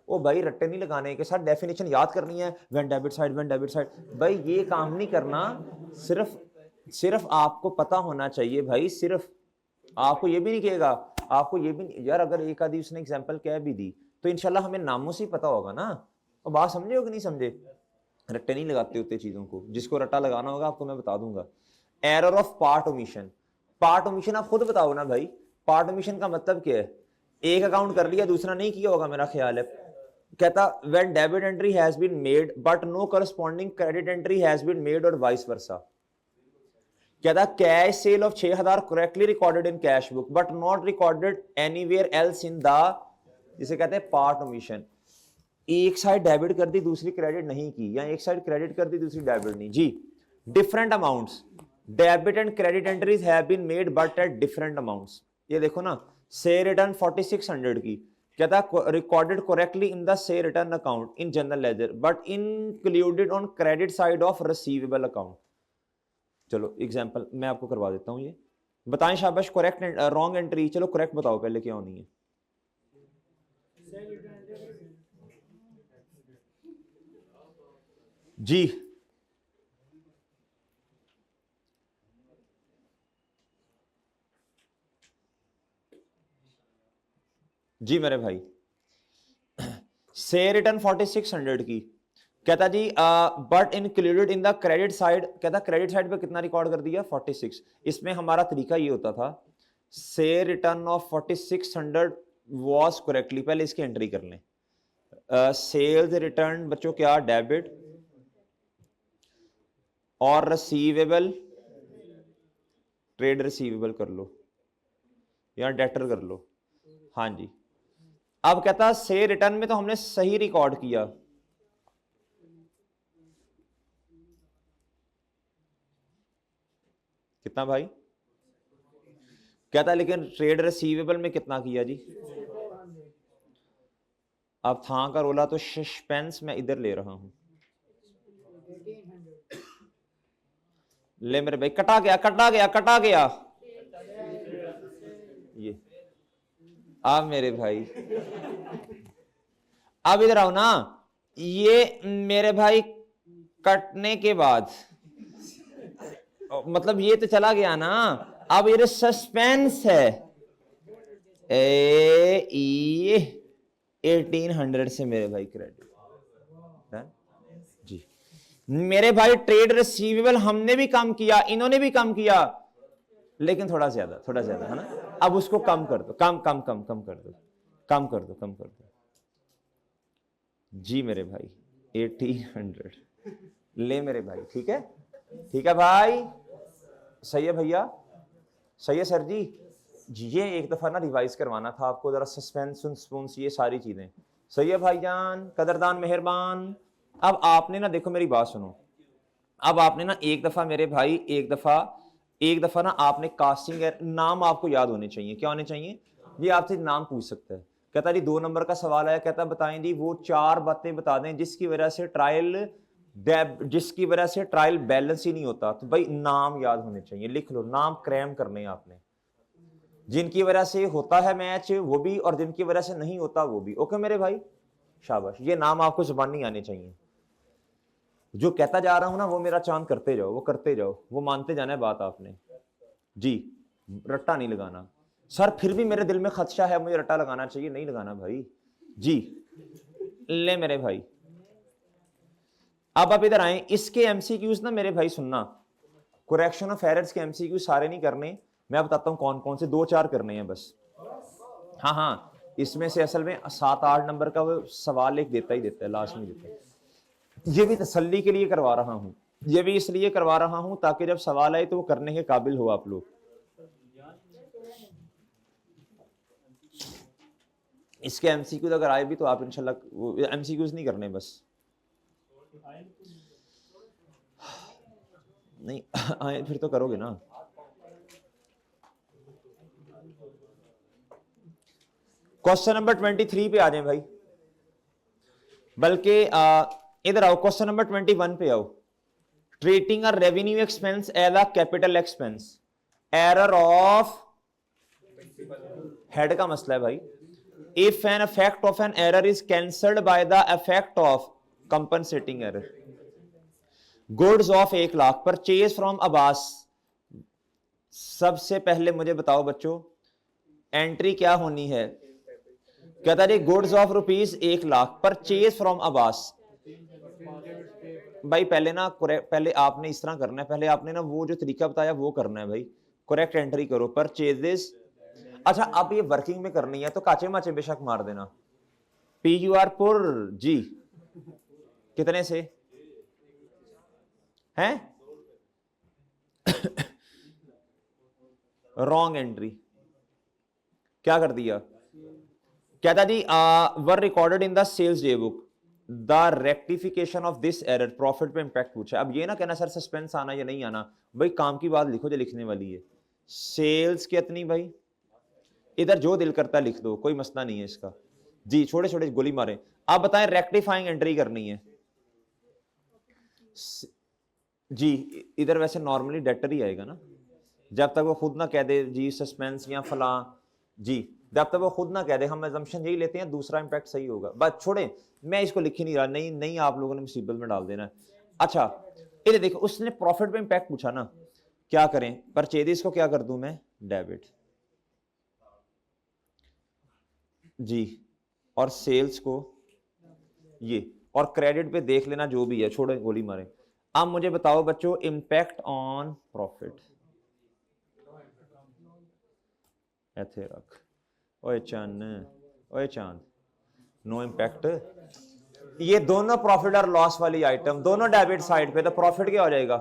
Speaker 1: ओ भाई रट्टे नहीं लगाने के साथ डेफिनेशन याद करनी है, when debit side, when debit side, भाई ये काम नहीं करना। सिर्फ आपको पता होना चाहिए भाई, सिर्फ आपको ये भी नहीं कहेगा, आपको ये भी नहीं, यार अगर एक आदि उसने एग्जांपल कह भी दी तो इंशाल्लाह हमें नामों से ही पता होगा ना। और बात समझे हो कि नहीं समझे? रट्टे नहीं लगाते होते चीजों को, जिसको रट्टा लगाना होगा आपको मैं बता दूंगा। Error of part omission, part omission आप खुद बताओ ना भाई, पार्ट ओमिशन का मतलब क्या है? एक अकाउंट कर लिया, दूसरा नहीं किया होगा मेरा ख्याल है। कहता when debit entry has been made but no corresponding credit entry has been made or vice versa। कहता cash cell of 6000 correctly recorded in cash book but not recorded anywhere else in the, जिसे कहते हैं part omission. एक side debit कर दी, दूसरी credit नहीं की, या एक साइड क्रेडिट कर दी, दूसरी डेबिट नहीं जी। Different amounts, debit and credit entries have been made but at different amounts. ये देखो ना, से रिटर्न 4600 की, कहता recorded correctly in the sale return account in general ledger but included on credit side of receivable account. चलो example मैं आपको करवा देता हूं, ये बताएं शाबाश, करेक्ट रॉन्ग एंट्री, चलो करेक्ट बताओ पहले क्या होनी है जी। जी मेरे भाई, से रिटर्न 4600 की, कहता जी but included in the credit side, कहता क्रेडिट साइड पे कितना रिकॉर्ड कर दिया 46। इसमें हमारा तरीका ये होता था, से रिटर्न ऑफ 4600 वाज करेक्टली, पहले इसकी एंट्री कर लें। सेल्स रिटर्न बच्चों क्या, डेबिट, और रिसीवेबल ट्रेड रिसीवेबल कर लो या डेटर कर लो, हाँ जी। अब कहता से रिटर्न में तो हमने सही रिकॉर्ड किया, कितना भाई? कहता लेकिन ट्रेड रिसीवेबल में कितना किया जी? अब था का रोला तो सस्पेंस मैं इधर ले रहा हूं, ले मेरे भाई, कटा गया कटा गया कटा गया, ये अब मेरे भाई, अब इधर आओ ना, ये मेरे भाई कटने के बाद मतलब ये तो चला गया ना, अब ये सस्पेंस है, ये 1800 से मेरे भाई क्रेडिट जी। मेरे भाई ट्रेड रिसीवेबल हमने भी कम किया, इन्होंने भी कम किया, लेकिन थोड़ा ज्यादा है ना। अब उसको कम कर दो, कम कर दो, कम कर दो जी मेरे भाई, 1800 ले मेरे भाई, ठीक है भाई, सही है भैया, सही है सर जी। ये एक दफा ना रिवाइज करवाना था आपको, जरा सस्पेंस, ये सारी चीजें, सही है भाईजान, कदरदान, मेहरबान। अब आपने ना देखो मेरी बात सुनो, अब आपने ना एक दफा मेरे भाई, एक दफा ना आपने कास्टिंग, नाम आपको याद होने चाहिए, क्या होने चाहिए? ये आपसे नाम पूछ सकता है। कहता जी 2 नंबर का सवाल आया, कहता बताएं जी वो 4 बातें बता दें जिसकी वजह से ट्रायल बैलेंस ही नहीं होता। तो भाई नाम याद होने चाहिए, लिख लो, नाम क्रैम करने हैं आपने, जिनकी वजह से होता है मैच वो भी, और जिनकी वजह से नहीं होता वो भी। ओके मेरे भाई, शाबाश, ये नाम आपको जुबानी आने चाहिए। जो कहता जा रहा हूं ना वो मेरा चांद करते जाओ, वो करते जाओ, वो मानते जाना है बात आपने जी, रट्टा नहीं लगाना। सर फिर भी मेरे दिल में खदशा है, मुझे रट्टा लगाना चाहिए, नहीं लगाना भाई जी। ले मेरे भाई, अब आप इधर आए, इसके एमसीक्यूज ना मेरे भाई सुनना, करेक्शन ऑफ एरर्स के एमसीक्यू सारे नहीं करने, मैं बताता हूं कौन कौन से, 2-4 करने हैं बस। हाँ हाँ, इसमें से असल में 7-8 नंबर का वो सवाल एक देता ही देता है, लास्ट में देता है। ये भी तसल्ली के लिए करवा रहा हूं, ये भी इसलिए करवा रहा हूं ताकि जब सवाल आए तो वो करने के काबिल हो आप लोग। इसके एमसीक्यूज अगर आए भी तो आप इंशाल्लाह एमसीक्यूज नहीं करने बस, नहीं आए फिर तो करोगे ना। क्वेश्चन नंबर 23 पे आ जाए भाई, बल्कि इधर आओ, क्वेश्चन नंबर 21 पे आओ। Treating a revenue expense as a capital expense, error of head का मसला है भाई। If an effect of an error is cancelled by the effect of compensating error, goods of 1 lakh purchase from Abbas. सबसे पहले मुझे बताओ बच्चों, एंट्री क्या होनी है? कहता है goods of ₹1 lakh purchase from Abbas. भाई पहले ना पहले आपने इस तरह करना है, पहले आपने ना वो जो तरीका बताया वो करना है भाई। करेक्ट एंट्री करो, परचेजेस। अच्छा अब ये वर्किंग में करनी है तो काचे माचे बेशक मार देना। PQR पुर जी कितने से हैं? रॉन्ग एंट्री, क्या कर दिया? कहता जी were recorded in the sales day book the rectification of this error, profit पे इंपैक्ट पूछा। अब ये ना कहना सर सस्पेंस आना या नहीं आना, भाई काम की बात लिखो जो लिखने वाली है। सेल्स कितनी भाई, इधर जो दिल करता लिख दो, कोई मसला नहीं है इसका जी, छोटे छोटे गोली मारे। आप बताएं रेक्टिफाइंग एंट्री करनी है जी। इधर वैसे नॉर्मली डेटर ही आएगा ना, जब तक वो खुद ना कह दे जी सस्पेंस या फला जी, जब तक वो खुद ना कह दे, हम अजम्पशन यही लेते हैं दूसरा इंपैक्ट सही होगा। बस छोड़े, मैं इसको लिख ही नहीं रहा, नहीं नहीं आप लोगों ने मुसीबत में डाल देना। अच्छा इधर देखो, उसने प्रॉफिट पे इंपैक्ट पूछा ना, क्या करें? परचेज को क्या कर दूं मैं? डेबिट जी, और सेल्स को ये, और क्रेडिट पे देख लेना जो भी है, छोड़ो गोली मारे। अब मुझे बताओ बच्चों, इंपैक्ट ऑन प्रॉफिट ऐसे रख, ओए चांद, ओए चांद, नो इम्पैक्ट। ये दोनों प्रॉफिट और लॉस वाली आइटम दोनों डेबिट साइड पे, तो प्रॉफिट क्या हो जाएगा?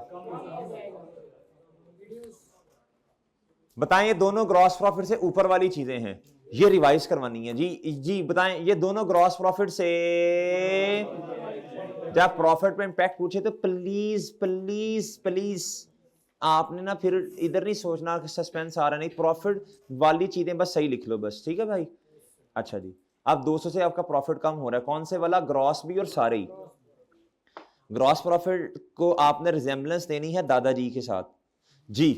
Speaker 1: बताएं, ये दोनों ग्रॉस प्रॉफिट से ऊपर वाली चीजें हैं, ये रिवाइज करवानी है जी। जी बताएं, ये दोनों ग्रॉस प्रॉफिट से, जब प्रॉफिट पे इंपैक्ट पूछे तो प्लीज प्लीज प्लीज आपने ना फिर इधर नहीं सोचना कि सस्पेंस आ रहा, नहीं, प्रॉफिट वाली चीजें बस सही लिख लो बस, ठीक है भाई। अच्छा जी, अब 200 से आपका प्रॉफिट कम हो रहा है, कौन से वाला? ग्रॉस भी और सारे ही। ग्रॉस प्रॉफिट को आपने रिजेम्बलेंस देनी है दादाजी के साथ जी।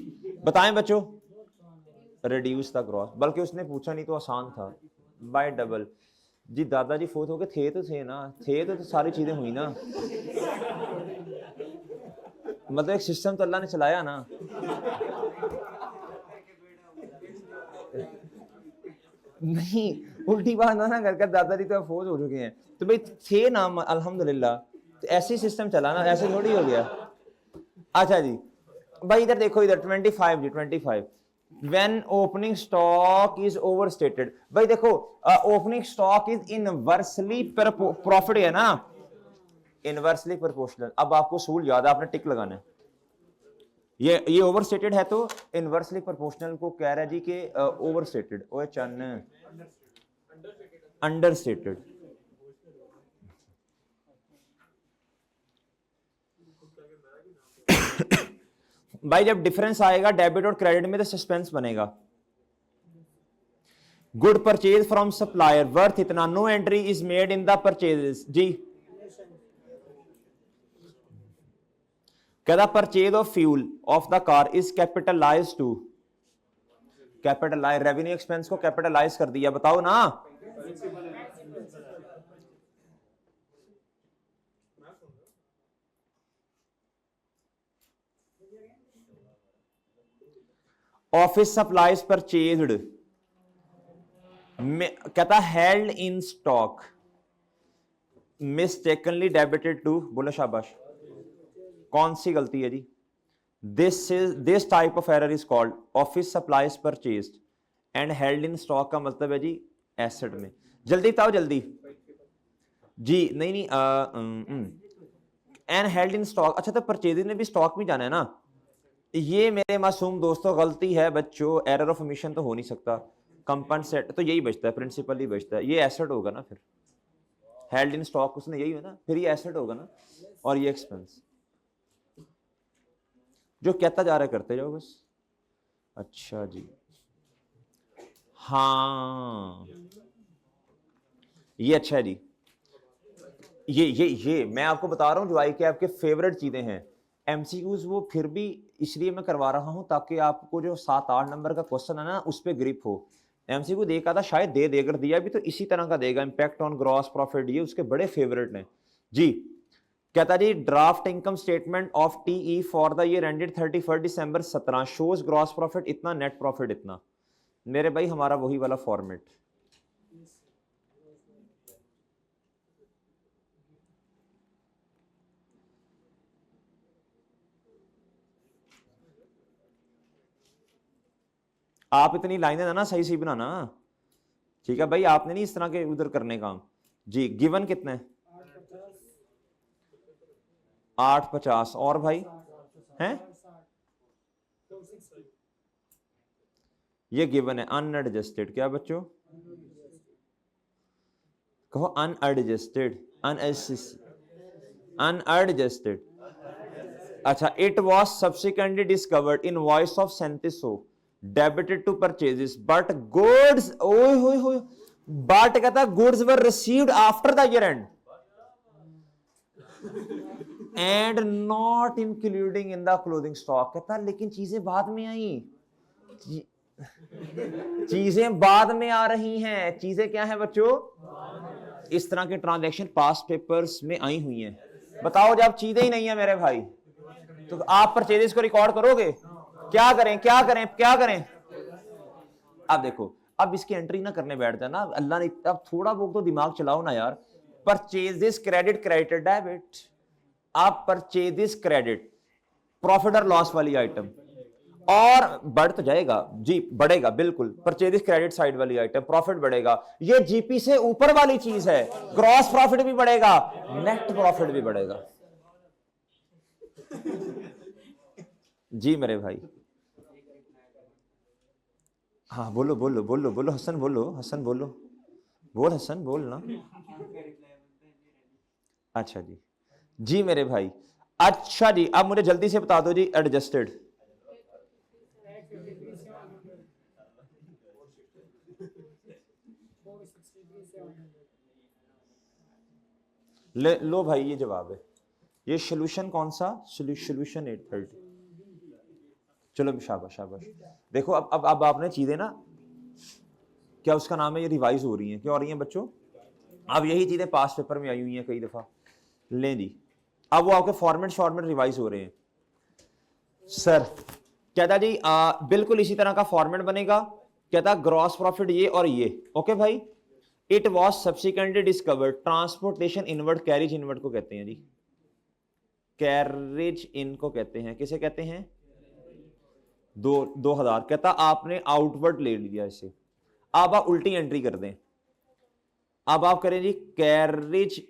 Speaker 1: बताएं बच्चों, रिड्यूस द ग्रॉस, बल्कि उसने पूछा नहीं तो आसान था, बाय डबल जी। दादाजी फोत हो गए थे तो थे ना, थे तो सारी चीजें हुई ना, मतलब एक सिस्टम तो अल्लाह ने चलाया ना। नहीं उल्टी बात ना कर दादाजी तो फौज हो चुके हैं, तो भाई थे ना अल्हम्दुलिल्लाह, तो ऐसे सिस्टम चला ना, ऐसे थोड़ी हो गया। अच्छा जी भाई इधर देखो, इधर 25 जी, 25 when opening stock is overstated। भाई देखो opening stock is inversely profit है ना, इनवर्सली प्रोपोर्शनल। अब आपको सूल याद है, आपने टिक लगाना है। ये ओवरस्टेटेड है तो इनवर्सली प्रोपोर्शनल को कह रहा है जी कि ओवरस्टेटेड, ओए चन अंडरस्टेटेड। भाई जब डिफरेंस आएगा डेबिट और क्रेडिट में तो सस्पेंस बनेगा। Good purchase from supplier worth इतना, no entry is made in the purchase जी। कहता purchase of fuel of the car is capitalize to, capitalize revenue expense को कैपिटलाइज कर दिया, बताओ ना। ऑफिस सप्लाईज परचेज्ड कहता held in stock mistakenly debited to, बोलो शाबाश। कौन सी गलती है जी? This type of error is called office supplies purchased and held in stock का मतलब है जी एसेट में। जल्दी बताओ जल्दी जी। नहीं एंड हेल्ड इन स्टॉक, अच्छा तो परचेजिंग में भी स्टॉक में जाना है ना। ये मेरे मासूम दोस्तों गलती है बच्चों, एरर ऑफ ओमिशन तो हो नहीं सकता। कंपनसेट तो यही बचता है, प्रिंसिपल ही बचता है, ये एसेट होगा ना फिर। हेल्ड इन स्टॉक उसने यही है ना, फिर ये एसेट होगा ना, और ये एक्सपेंस। जो कहता जा रहा है करते जाओ बस। अच्छा जी, हाँ ये अच्छा है जी। ये मैं आपको बता रहा हूं जो आई के आपके फेवरेट चीजें हैं एमसीक्यूज, वो फिर भी इसलिए मैं करवा रहा हूं ताकि आपको जो 7-8 नंबर का क्वेश्चन है ना उस पर ग्रिप हो। एमसीक्यू देखा था शायद दे देकर दिया भी तो इसी तरह का देगा, इंपैक्ट ऑन ग्रॉस प्रॉफिट, ये उसके बड़े फेवरेट ने जी। कहता जी draft income statement of TE for the year ended 31 December 17 shows gross profit इतना, नेट प्रॉफिट इतना। मेरे भाई हमारा वही वाला फॉर्मेट। आप इतनी लाइनें ना सही सही बनाना, ठीक है भाई, आपने नहीं इस तरह के उधर करने काम जी। गिवन कितने? 850 और भाई हैं, ये गिवन है अनएडजस्टेड। क्या बच्चों कहो? Unadjusted, unadjusted. अच्छा, it was subsequently discovered invoice of सेंटिसो debited to purchases but goods, ओए होए होए, बट कहता goods were received after the year end and not including in the closing stock. कहता लेकिन चीजें बाद में आई, चीजें बाद में आ रही हैं। चीजें क्या है बच्चों? इस तरह के ट्रांजैक्शन पास्ट पेपर्स में आई हुई हैं। बताओ जब चीजें ही नहीं है मेरे भाई तो आप परचेजेस को रिकॉर्ड करोगे? क्या करें क्या करें क्या करें? अब देखो, अब इसकी एंट्री ना करने बैठ जाना, अल्लाह ने, अब थोड़ा बहुत तो दिमाग चलाओ ना यार। परचेजेस क्रेडिट क्रेडिट डेबिट, आप परचेजेस क्रेडिट प्रॉफिट और लॉस वाली आइटम, और बढ़ तो जाएगा जी, बढ़ेगा बिल्कुल। परचेज क्रेडिट साइड वाली आइटम प्रॉफिट बढ़ेगा, ये जीपी से ऊपर वाली चीज है। ग्रॉस प्रॉफिट भी बढ़ेगा, नेट प्रॉफिट भी बढ़ेगा जी मेरे भाई। हाँ बोलो बोलो बोलो बोलो हसन, बोलो हसन, बोलो बोल हसन, बोल ना। अच्छा जी, जी मेरे भाई। अच्छा जी, अब मुझे जल्दी से बता दो जी एडजस्टेड। लो भाई ये जवाब है। ये सोल्यूशन कौन सा? सोल्यूशन 830। चलो शाबाश शाबाश। देखो अब आपने चीजें ना, क्या उसका नाम है, ये रिवाइज हो रही हैं। क्या हो रही हैं बच्चों? अब यही चीजें पास्ट पेपर में आई हुई हैं कई दफा। लें जी, अब वो आपके फॉर्मेट शॉर्मेट रिवाइज हो रहे हैं सर। कहता जी बिल्कुल इसी तरह का फॉर्मेट बनेगा। कहता ग्रॉस प्रॉफिट ये और ये, ओके भाई। It was subsequently discovered, transportation inward, carriage inward को कहते हैं जी, कैरिज इन को कहते हैं। किसे कहते हैं? 2000। कहता आपने आउटवर्ड ले लिया इसे, अब आप उल्टी एंट्री कर दें। अब आप करें जी कैरिज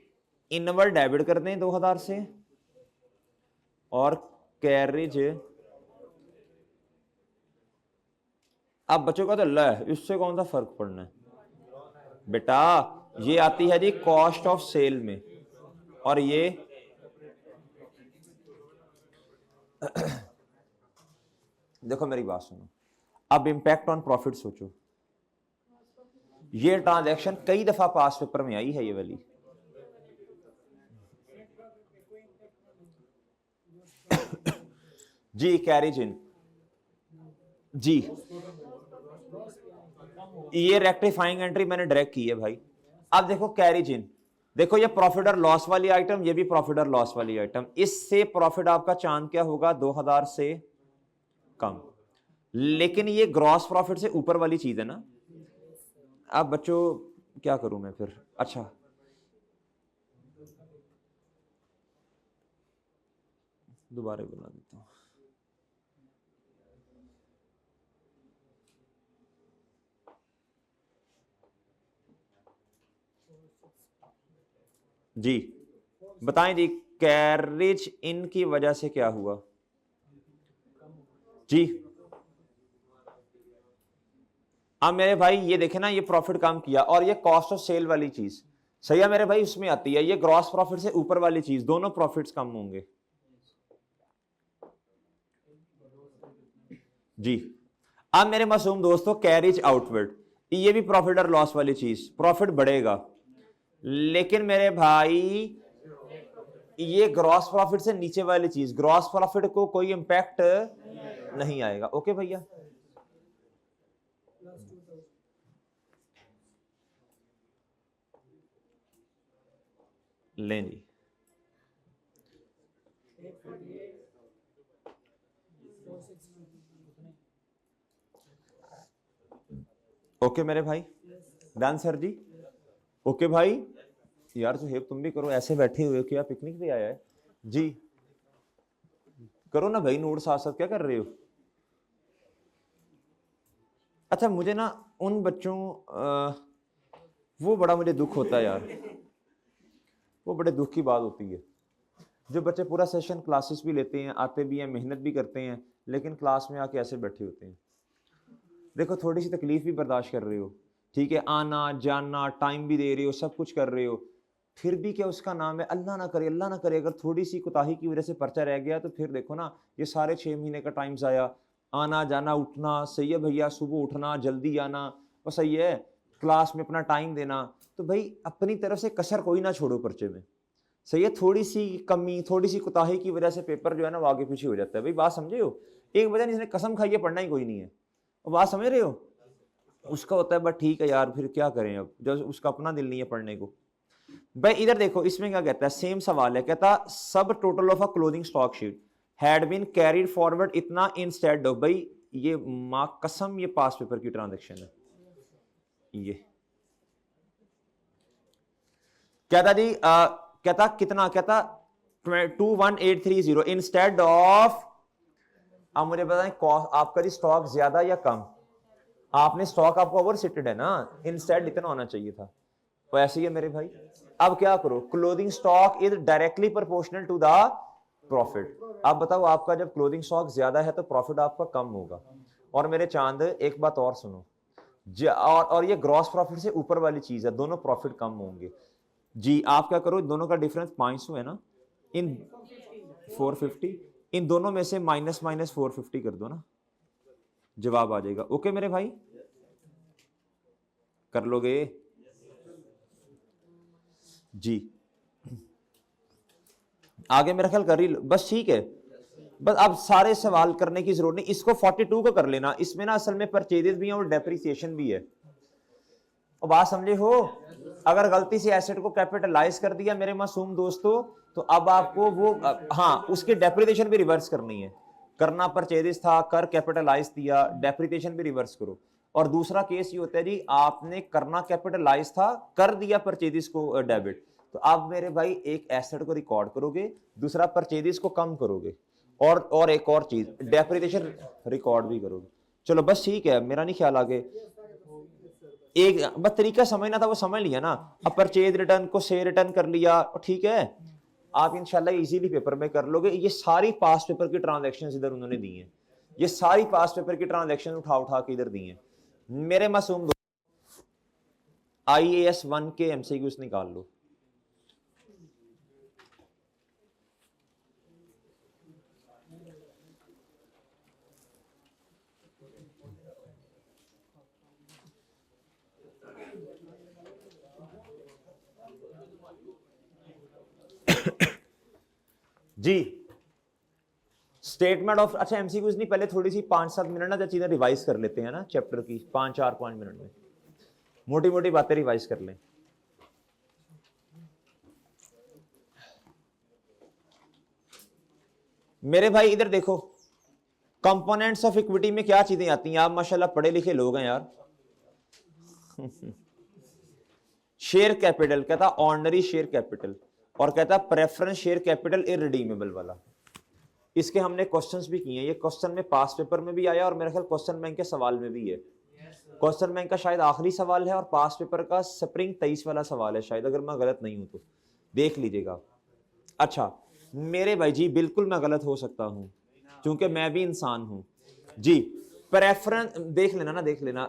Speaker 1: इनवर्ड डेबिट कर दें 2000 से, और कैरिज, अब बच्चों का तो अल्लाह है, इससे कौन सा फर्क पड़ना है बेटा? ये आती है जी कॉस्ट ऑफ सेल में, और ये देखो मेरी बात सुनो, अब इंपैक्ट ऑन प्रॉफिट सोचो। ये ट्रांजैक्शन कई दफा पास पेपर में आई है ये वाली। जी कैरिज इन जी, ये रेक्टिफाइंग एंट्री मैंने डायरेक्ट की है भाई। अब देखो कैरिज इन, देखो ये प्रॉफिट और लॉस वाली आइटम, ये भी प्रॉफिट और लॉस वाली आइटम। इससे प्रॉफिट आपका चांद क्या होगा? 2000 से कम। लेकिन ये ग्रॉस प्रॉफिट से ऊपर वाली चीज है ना, अब बच्चों क्या करूं मैं फिर? अच्छा दोबारा बना देता हूं। जी बताएं जी, कैरेज इन की वजह से क्या हुआ जी? अब मेरे भाई ये देखे ना, ये प्रॉफिट कम किया और ये कॉस्ट ऑफ सेल वाली चीज सही है मेरे भाई, उसमें आती है। ये ग्रॉस प्रॉफिट से ऊपर वाली चीज, दोनों प्रॉफिट्स कम होंगे जी। अब मेरे मासूम दोस्तों, कैरिज आउटवर्ड, ये भी प्रॉफिट और लॉस वाली चीज, प्रॉफिट बढ़ेगा, लेकिन मेरे भाई ये ग्रॉस प्रॉफिट से नीचे वाली चीज, ग्रॉस प्रॉफिट को कोई इंपैक्ट नहीं आएगा। ओके भैया, लें जी। ओके मेरे भाई, डन सर जी। ओके भाई, यार सुहेब तुम भी करो, ऐसे बैठे हुए हो क्या, पिकनिक पे आया है जी? करो ना भाई नोट साथ साथ, क्या कर रहे हो? अच्छा मुझे ना उन बच्चों वो बड़ा मुझे दुख होता है यार, वो बड़े दुख की बात होती है जो बच्चे पूरा सेशन क्लासेस भी लेते हैं, आते भी हैं, मेहनत भी करते हैं, लेकिन क्लास में आके ऐसे बैठे होते हैं। देखो थोड़ी सी तकलीफ भी बर्दाश्त कर रहे हो, ठीक है, आना जाना, टाइम भी दे रहे हो, सब कुछ कर रहे हो, फिर भी क्या उसका नाम है, अल्लाह ना करे, अल्लाह ना करे अगर थोड़ी सी कोताही की वजह से पर्चा रह गया, तो फिर देखो ना, ये सारे 6 महीने का टाइम जाया, आना जाना उठना, सही है भैया, सुबह उठना जल्दी आना, और सही है क्लास में अपना टाइम देना, तो भाई अपनी तरफ से कसर कोई ना छोड़ो पर्चे में, सही है। थोड़ी सी कमी, थोड़ी सी कोताही की वजह से पेपर जो है ना वो आगे पीछे हो जाता है। भाई बात समझे हो? एक वजह जिसने कसम खाई है पढ़ना ही कोई नहीं है, और बात समझ रहे हो, उसका होता है बट ठीक है यार, फिर क्या करें अब जब उसका अपना दिल नहीं है पढ़ने को। भाई इधर देखो, इसमें क्या कहता है, सेम सवाल है, कहता sub total of a closing stock sheet had been carried forward इतना इंस्टेड ऑफ, भाई ये मां कसम ये पास पेपर की ट्रांजैक्शन है। ये कहता जी कहता कितना, कहता 21830 इंस्टेड ऑफ, अब मुझे बताएं आपका जी स्टॉक ज्यादा या कम? आपने स्टॉक आपको ओवर सिटेड है ना, इंस्टेड इतना होना चाहिए था, तो ऐसे ही है मेरे भाई। अब क्या करो, closing stock is directly proportional to the profit. अब बताओ आपका जब क्लोजिंग स्टॉक ज्यादा है तो प्रॉफिट आपका कम होगा। और मेरे चांद एक बात और सुनो, और ये ग्रॉस प्रॉफिट से ऊपर वाली चीज है, दोनों प्रॉफिट कम होंगे जी। आप क्या करो, दोनों का डिफरेंस 500 है ना, इन 450, इन दोनों में से माइनस माइनस 450 कर दो ना, जवाब आ जाएगा। ओके मेरे भाई, कर लोगे जी? आगे मेरा ख्याल कर ही लो, बस ठीक है। बस अब सारे सवाल करने की जरूरत नहीं, इसको 42 को कर लेना, इसमें ना असल में परचेजेस भी है और डेप्रिसिएशन भी है, और बात समझे हो? अगर गलती से एसेट को कैपिटलाइज कर दिया मेरे मासूम दोस्तों, तो अब आपको वो हाँ उसकी डेप्रिसिएशन भी रिवर्स करनी है, करना परचेजेस था, कर कैपिटलाइज दिया, डेप्रिसिएशन भी रिवर्स करो। और दूसरा केस ये होता है जी, आपने करना कैपिटलाइज था, कर दिया परचेजेस को डेबिट, तो आप मेरे भाई एक एसेट को रिकॉर्ड करोगे, दूसरा परचेजेस को कम करोगे, और एक और चीज डेप्रिसिएशन रिकॉर्ड भी करोगे। चलो बस ठीक है, मेरा नहीं ख्याल आगे, एक बस तरीका समझना था वो समझ लिया ना। अब परचेज रिटर्न को से रिटर्न कर लिया, ठीक है, आप इंशाल्लाह इजीली पेपर में कर लोगे। ये सारी पास्ट पेपर की ट्रांजैक्शंस इधर उन्होंने दी हैं, ये सारी पास्ट पेपर की ट्रांजैक्शन उठा उठा के इधर दी हैं मेरे मासूम। IAS 1 के MCQs निकाल लो। जी स्टेटमेंट ऑफ, अच्छा MCQs नहीं, पहले थोड़ी सी 5-7 मिनट ना चीजें रिवाइज कर लेते हैं ना चैप्टर की, 5-4-5 मिनट में मोटी मोटी बातें रिवाइज कर लें। मेरे भाई इधर देखो, कंपोनेंट्स ऑफ इक्विटी में क्या चीजें आती हैं, आप माशाल्लाह पढ़े लिखे लोग हैं यार, शेयर कैपिटल कहता ऑर्डिनरी शेयर कैपिटल, और कहता प्रेफरेंस शेयर कैपिटल इररिडीमेबल वाला। इसके हमने क्वेश्चंस भी किए हैं, ये क्वेश्चन में पास पेपर में भी आया और मेरे ख्याल क्वेश्चन बैंक के सवाल में भी है। क्वेश्चन बैंक का शायद आखिरी सवाल है और पास पेपर का स्प्रिंग 23 वाला सवाल है शायद, अगर मैं गलत नहीं हूं तो देख लीजिएगा। अच्छा मेरे भाई जी बिल्कुल मैं गलत हो सकता हूं क्योंकि मैं भी इंसान हूं जी। प्रेफरेंस देख लेना ना, देख लेना,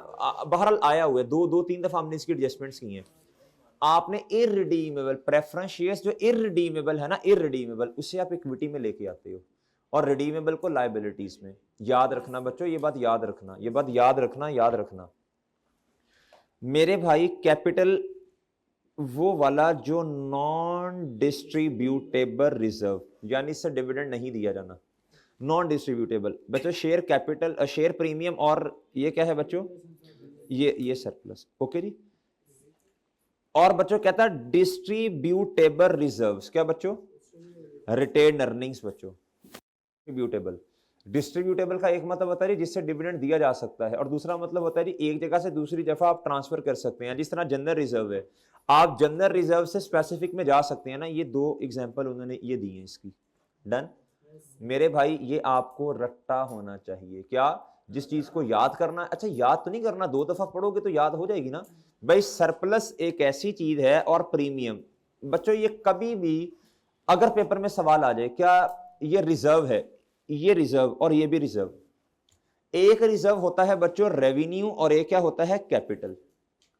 Speaker 1: बहरहाल आया हुआ है, दो तीन दफा हमने इसकी एडजस्टमेंट्स की हैं। आपने इररिडीमेबल प्रेफरेंस शेयर्स जो इररिडीमेबल है ना, इररिडीमेबल उसे आप इक्विटी में लेके आते हो और रिडीमेबल को लायबिलिटीज में। याद रखना बच्चों, ये बात याद रखना, ये बात याद रखना, याद रखना मेरे भाई। कैपिटल वो वाला जो नॉन डिस्ट्रीब्यूटेबल रिजर्व, यानी इससे डिविडेंड नहीं दिया जाना, नॉन डिस्ट्रीब्यूटेबल बच्चों। शेयर कैपिटल, शेयर प्रीमियम, और ये क्या है बच्चों, ये सरप्लस। ओके जी। और बच्चों कहता है डिस्ट्रीब्यूटेबल रिजर्व्स, क्या बच्चों, रिटेन अर्निंग्स बच्चों। डिस्ट्रीब्यूटेबल, डिस्ट्रीब्यूटेबल का एक मतलब होता है जिससे डिविडेंड दिया जा सकता है, और दूसरा मतलब होता है एक जगह से दूसरी जगह आप ट्रांसफर कर सकते हैं। जिस तरह जनरल रिजर्व है, आप जनरल रिजर्व से स्पेसिफिक में जा सकते हैं ना। ये दो एग्जांपल उन्होंने ये दी है इसकी। डन मेरे भाई, ये आपको रट्टा होना चाहिए। क्या, जिस चीज को याद करना। अच्छा याद तो नहीं करना, 2 दफा पढ़ोगे तो याद हो जाएगी ना भाई। सरप्लस एक ऐसी चीज है, और प्रीमियम बच्चों ये कभी भी अगर पेपर में सवाल आ जाए, क्या ये रिजर्व है, ये रिजर्व और ये भी रिजर्व। एक रिजर्व होता है बच्चों रेवेन्यू, और एक क्या होता है कैपिटल।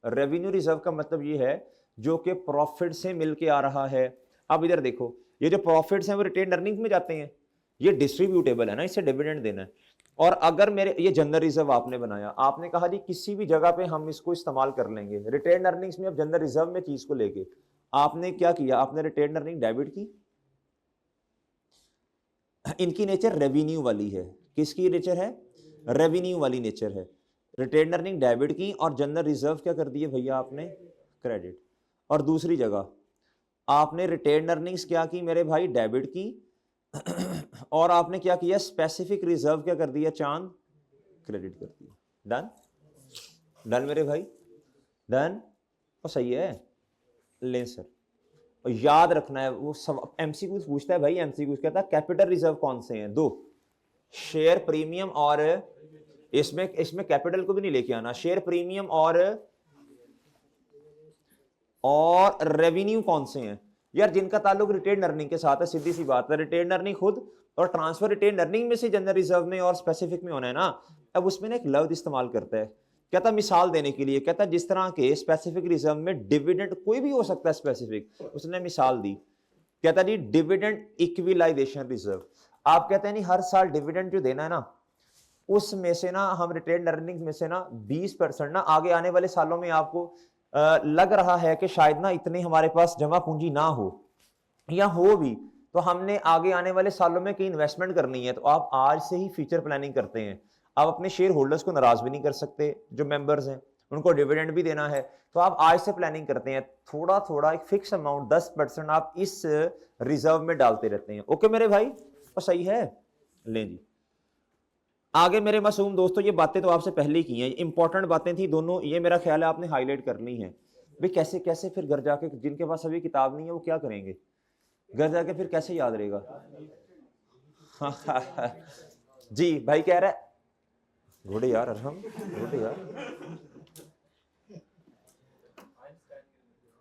Speaker 1: रेवेन्यू रिजर्व का मतलब ये है जो कि प्रॉफिट से मिलके आ रहा है। अब इधर देखो, ये जो प्रॉफिट्स हैं वो रिटेन अर्निंग में जाते हैं, ये डिस्ट्रीब्यूटेबल है ना, इससे डिविडेंड देना है। और अगर मेरे ये जनरल रिजर्व आपने बनाया, आपने कहा जी किसी भी जगह पे हम इसको इस्तेमाल कर लेंगे रिटेन अर्निंग्स में। अब जनरल रिजर्व में चीज को लेके आपने क्या किया, आपने रिटेन अर्निंग डेबिट की। इनकी नेचर रेवेन्यू वाली है। किसकी नेचर है, रेवेन्यू वाली नेचर है। रिटेन अर्निंग डेबिट की और जनरल रिजर्व क्या कर दिए भैया आपने, क्रेडिट। और दूसरी जगह आपने रिटेन अर्निंग्स क्या की मेरे भाई, डेबिट की, और आपने क्या किया, स्पेसिफिक रिजर्व क्या कर दिया चांद, क्रेडिट कर दिया। डन, डन मेरे भाई, डन। और सही है, लें सर। और याद रखना है, वो सब एमसीक्यू पूछता है भाई। एमसीक्यू कहता है कैपिटल रिजर्व कौन से हैं, 2, शेयर प्रीमियम और इसमें कैपिटल को भी नहीं लेके आना, शेयर प्रीमियम और रेवेन्यू कौन से हैं यार, जिनका ताल्लुक रिटेन अर्निंग के साथ है। सीधी सी बात है, रिटेन अर्निंग खुद और ट्रांसफर रिटेन अर्निंग में से जनरल रिजर्व में और स्पेसिफिक में होना है ना। अब उसमें ना एक लफ्ज इस्तेमाल करता है, कहता मिसाल देने के लिए, कहता जिस तरह के स्पेसिफिक रिजर्व में डिविडेंड कोई भी हो सकता है स्पेसिफिक, उसने मिसाल दी। कहता जी डिविडेंड इक्विलाइजेशन रिजर्व। आप कहते हैं नहीं हर साल डिविडेंड जो देना है ना, उसमें से ना हम रिटेन अर्निंग में से ना 20% ना आगे आने वाले सालों में आपको लग रहा है कि शायद ना इतने हमारे पास जमा पूंजी ना हो, या हो भी तो हमने आगे आने वाले सालों में कहीं इन्वेस्टमेंट करनी है, तो आप आज से ही फ्यूचर प्लानिंग करते हैं। आप अपने शेयर होल्डर्स को नाराज भी नहीं कर सकते, जो मेंबर्स हैं उनको डिविडेंड भी देना है, तो आप आज से प्लानिंग करते हैं। थोड़ा थोड़ा एक फिक्स अमाउंट 10% आप इस रिजर्व में डालते रहते हैं। ओके मेरे भाई, तो सही है। लें जी आगे मेरे मासूम दोस्तों, ये बातें तो आपसे पहले ही की हैं, इंपॉर्टेंट बातें थी दोनों, ये मेरा ख्याल है आपने हाईलाइट करनी है भाई। कैसे कैसे फिर घर जाके, जिनके पास अभी किताब नहीं है वो क्या करेंगे, घर जाके फिर कैसे याद रहेगा। जी भाई कह रहा है घोड़े यार, अरहम घोड़े यार,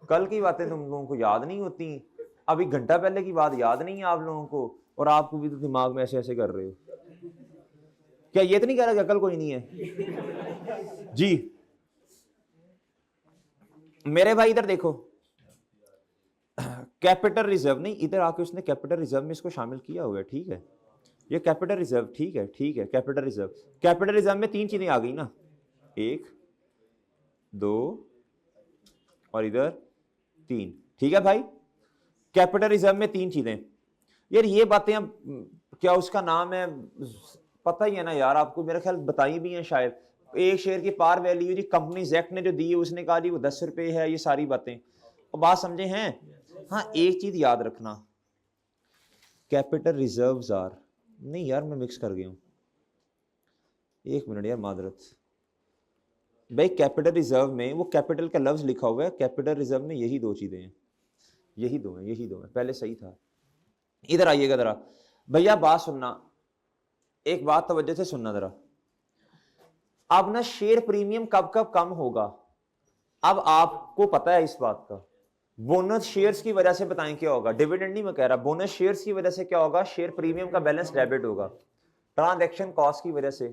Speaker 1: कल की बातें तुम लोगों को याद नहीं होती, अभी घंटा पहले की बात याद नहीं है आप लोगों को, और आपको भी तो दिमाग में ऐसे ऐसे कर रहे हो। क्या ये तो नहीं कह रहा कि अकल कोई नहीं है जी। मेरे भाई इधर देखो, कैपिटल रिजर्व नहीं, इधर आके उसने कैपिटल रिजर्व में इसको शामिल किया हुआ है, ठीक है। ये कैपिटल रिजर्व, ठीक है ठीक है, कैपिटल रिजर्व। कैपिटल रिजर्व में 3 चीजें आ गई ना, 1 2 और इधर 3, ठीक है भाई। कैपिटल रिजर्व में 3 चीजें यार, ये बातें अब क्या उसका नाम है पता ही है ना यार आपको, मेरे ख्याल बताई भी हैं शायद। एक शेयर की par value G companies act ने जो दी है, उसने कहा जी वो 10 रुपए है, ये सारी बातें, और बात समझे हैं। हाँ एक चीज याद रखना, कैपिटल रिजर्व्स आर, नहीं यार मैं मिक्स कर गया हूं, 1 मिनट यार मादरत, भाई कैपिटल रिजर्व में वो कैपिटल का लफ्ज लिखा हुआ है, कैपिटल रिजर्व में यही दो चीजें हैं, यही दो हैं, यही दो हैं, पहले सही था। इधर आइएगा जरा भैया, बात सुनना, एक बात तवज्जो से सुनना जरा। अब ना शेयर प्रीमियम कब कब कम होगा, अब आपको पता है इस बात का। बोनस शेयर्स की वजह से बताएं क्या होगा, डिविडेंड नहीं मैं कह रहा, बोनस शेयर्स की वजह से क्या होगा, शेयर प्रीमियम का बैलेंस डेबिट होगा। ट्रांजैक्शन कॉस्ट की वजह से,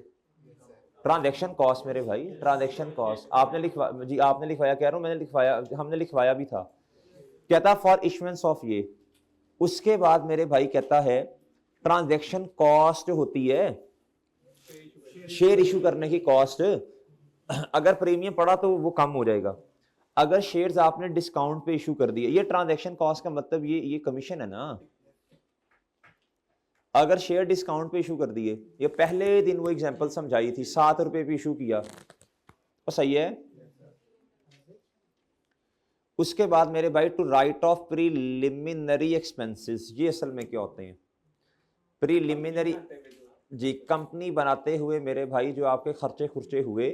Speaker 1: ट्रांजैक्शन कॉस्ट मेरे भाई, ट्रांजैक्शन कॉस्ट आपने लिखवा जी, आपने लिखवाया, कह रहा हूं मैंने लिखवाया, हमने लिखवाया भी था। कहता फॉर इशुएंस ऑफ ये, उसके बाद मेरे भाई कहता है ट्रांजैक्शन कॉस्ट होती है, शेयर इशू करने की कॉस्ट, अगर प्रीमियम पड़ा तो वो कम हो जाएगा। अगर शेयर्स आपने डिस्काउंट पे इशू कर दिए, ये ट्रांजैक्शन कॉस्ट का मतलब ये कमीशन है ना। अगर शेयर डिस्काउंट पे इशू कर दिए, ये पहले दिन वो एग्जांपल समझाई थी, 7 रुपए पे इशू किया तो सही है। उसके बाद मेरे भाई to write off preliminary expenses, ये असल में क्या होते हैं, प्रीलिमिनरी जी, कंपनी बनाते हुए मेरे भाई जो आपके खर्चे खुर्चे हुए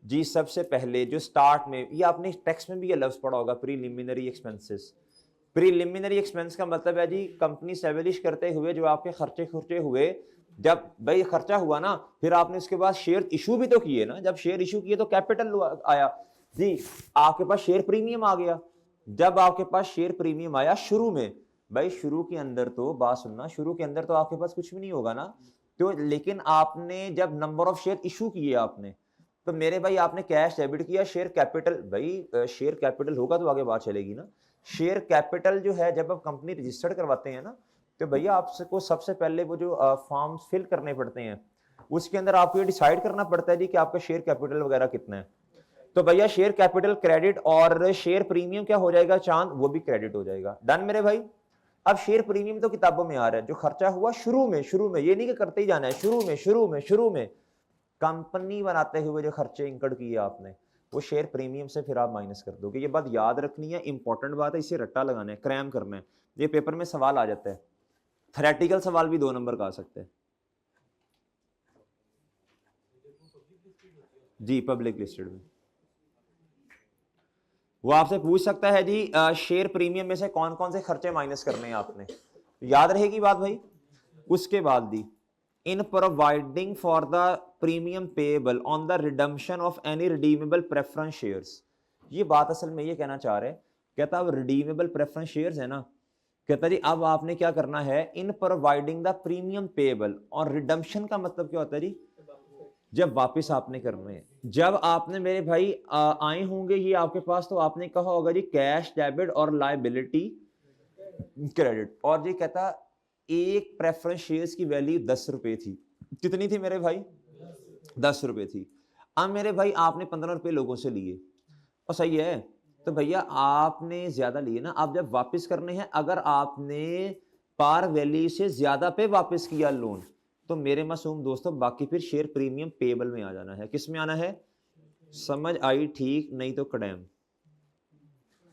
Speaker 1: जी, सबसे पहले जो स्टार्ट में, ये आपने टैक्स में भी ये लफ्ज पढ़ा होगा, प्रीलिमिनरी एक्सपेंसेस। प्रीलिमिनरी एक्सपेंस का मतलब है जी कंपनी एस्टैब्लिश करते हुए जो आपके खर्चे खुर्चे हुए, जब भाई खर्चा हुआ ना, फिर आपने उसके बाद शेयर इशू भी तो किए ना, जब शेयर इशू किए तो कैपिटल आया जी, आपके पास शेयर प्रीमियम आ गया। जब आपके पास शेयर प्रीमियम आया शुरू में, भाई शुरू के अंदर तो बात सुनना, शुरू के अंदर तो आपके पास कुछ भी नहीं होगा ना, तो लेकिन आपने जब नंबर ऑफ शेयर इशू किए आपने, तो मेरे भाई आपने कैश डेबिट किया, शेयर कैपिटल, भाई शेयर कैपिटल होगा तो आगे बात चलेगी ना। शेयर कैपिटल जो है जब आप कंपनी रजिस्टर्ड करवाते हैं ना, तो भैया आपको सबसे पहले वो जो फॉर्म्स फिल करने पड़ते हैं, उसके अंदर आपको ये डिसाइड करना पड़ता है जी कि आपका शेयर कैपिटल वगैरह कितना है। तो भैया शेयर कैपिटल क्रेडिट और शेयर प्रीमियम क्या हो जाएगा चांद, वो भी क्रेडिट हो जाएगा। डन मेरे भाई। अब शेयर प्रीमियम तो किताबों में आ रहा है, जो खर्चा हुआ शुरू में, ये नहीं कि करते ही जाना है, शुरू में कंपनी बनाते हुए जो खर्चे इंकर्ड किए आपने, वो शेयर प्रीमियम से फिर आप माइनस कर दोगे। ये बात याद रखनी है, इंपॉर्टेंट बात है, इसे रट्टा लगाना है, क्रैम करना है, ये पेपर में सवाल आ जाता है, थ्योरेटिकल सवाल भी 2 नंबर का आ सकता है जी। पब्लिक लिस्टेड में वो आपसे पूछ सकता है जी शेयर प्रीमियम में से कौन कौन से खर्चे माइनस करने हैं आपने, याद रहेगी बात भाई। उसके बाद दी in providing for the premium payable on the redemption of any redeemable preference shares, ये बात असल में ये कहना चाह रहे हैं, कहता अब रिडीमेबल प्रेफरेंस शेयर्स है ना, कहता जी अब आपने क्या करना है, in providing the premium payable, और रिडम्पशन का मतलब क्या होता है जी, जब वापस आपने करने हैं, जब आपने मेरे भाई आए होंगे ये आपके पास, तो आपने कहा होगा जी कैश डेबिट और लायबिलिटी क्रेडिट, और जी कहता एक प्रेफरेंस शेयर्स की वैल्यू 10 रुपए थी, कितनी थी मेरे भाई, 10 रुपए थी। अब मेरे भाई आपने 15 रुपए लोगों से लिए, और सही है, तो भैया आपने ज्यादा लिए ना, आप जब वापस करने हैं, अगर आपने पार वैल्यू से ज्यादा पे वापस किया लोन, तो मेरे मासूम दोस्तों बाकी फिर शेयर प्रीमियम पेबल में आ जाना है, किस में आना है, समझ आई ठीक, नहीं तो कड़ैम,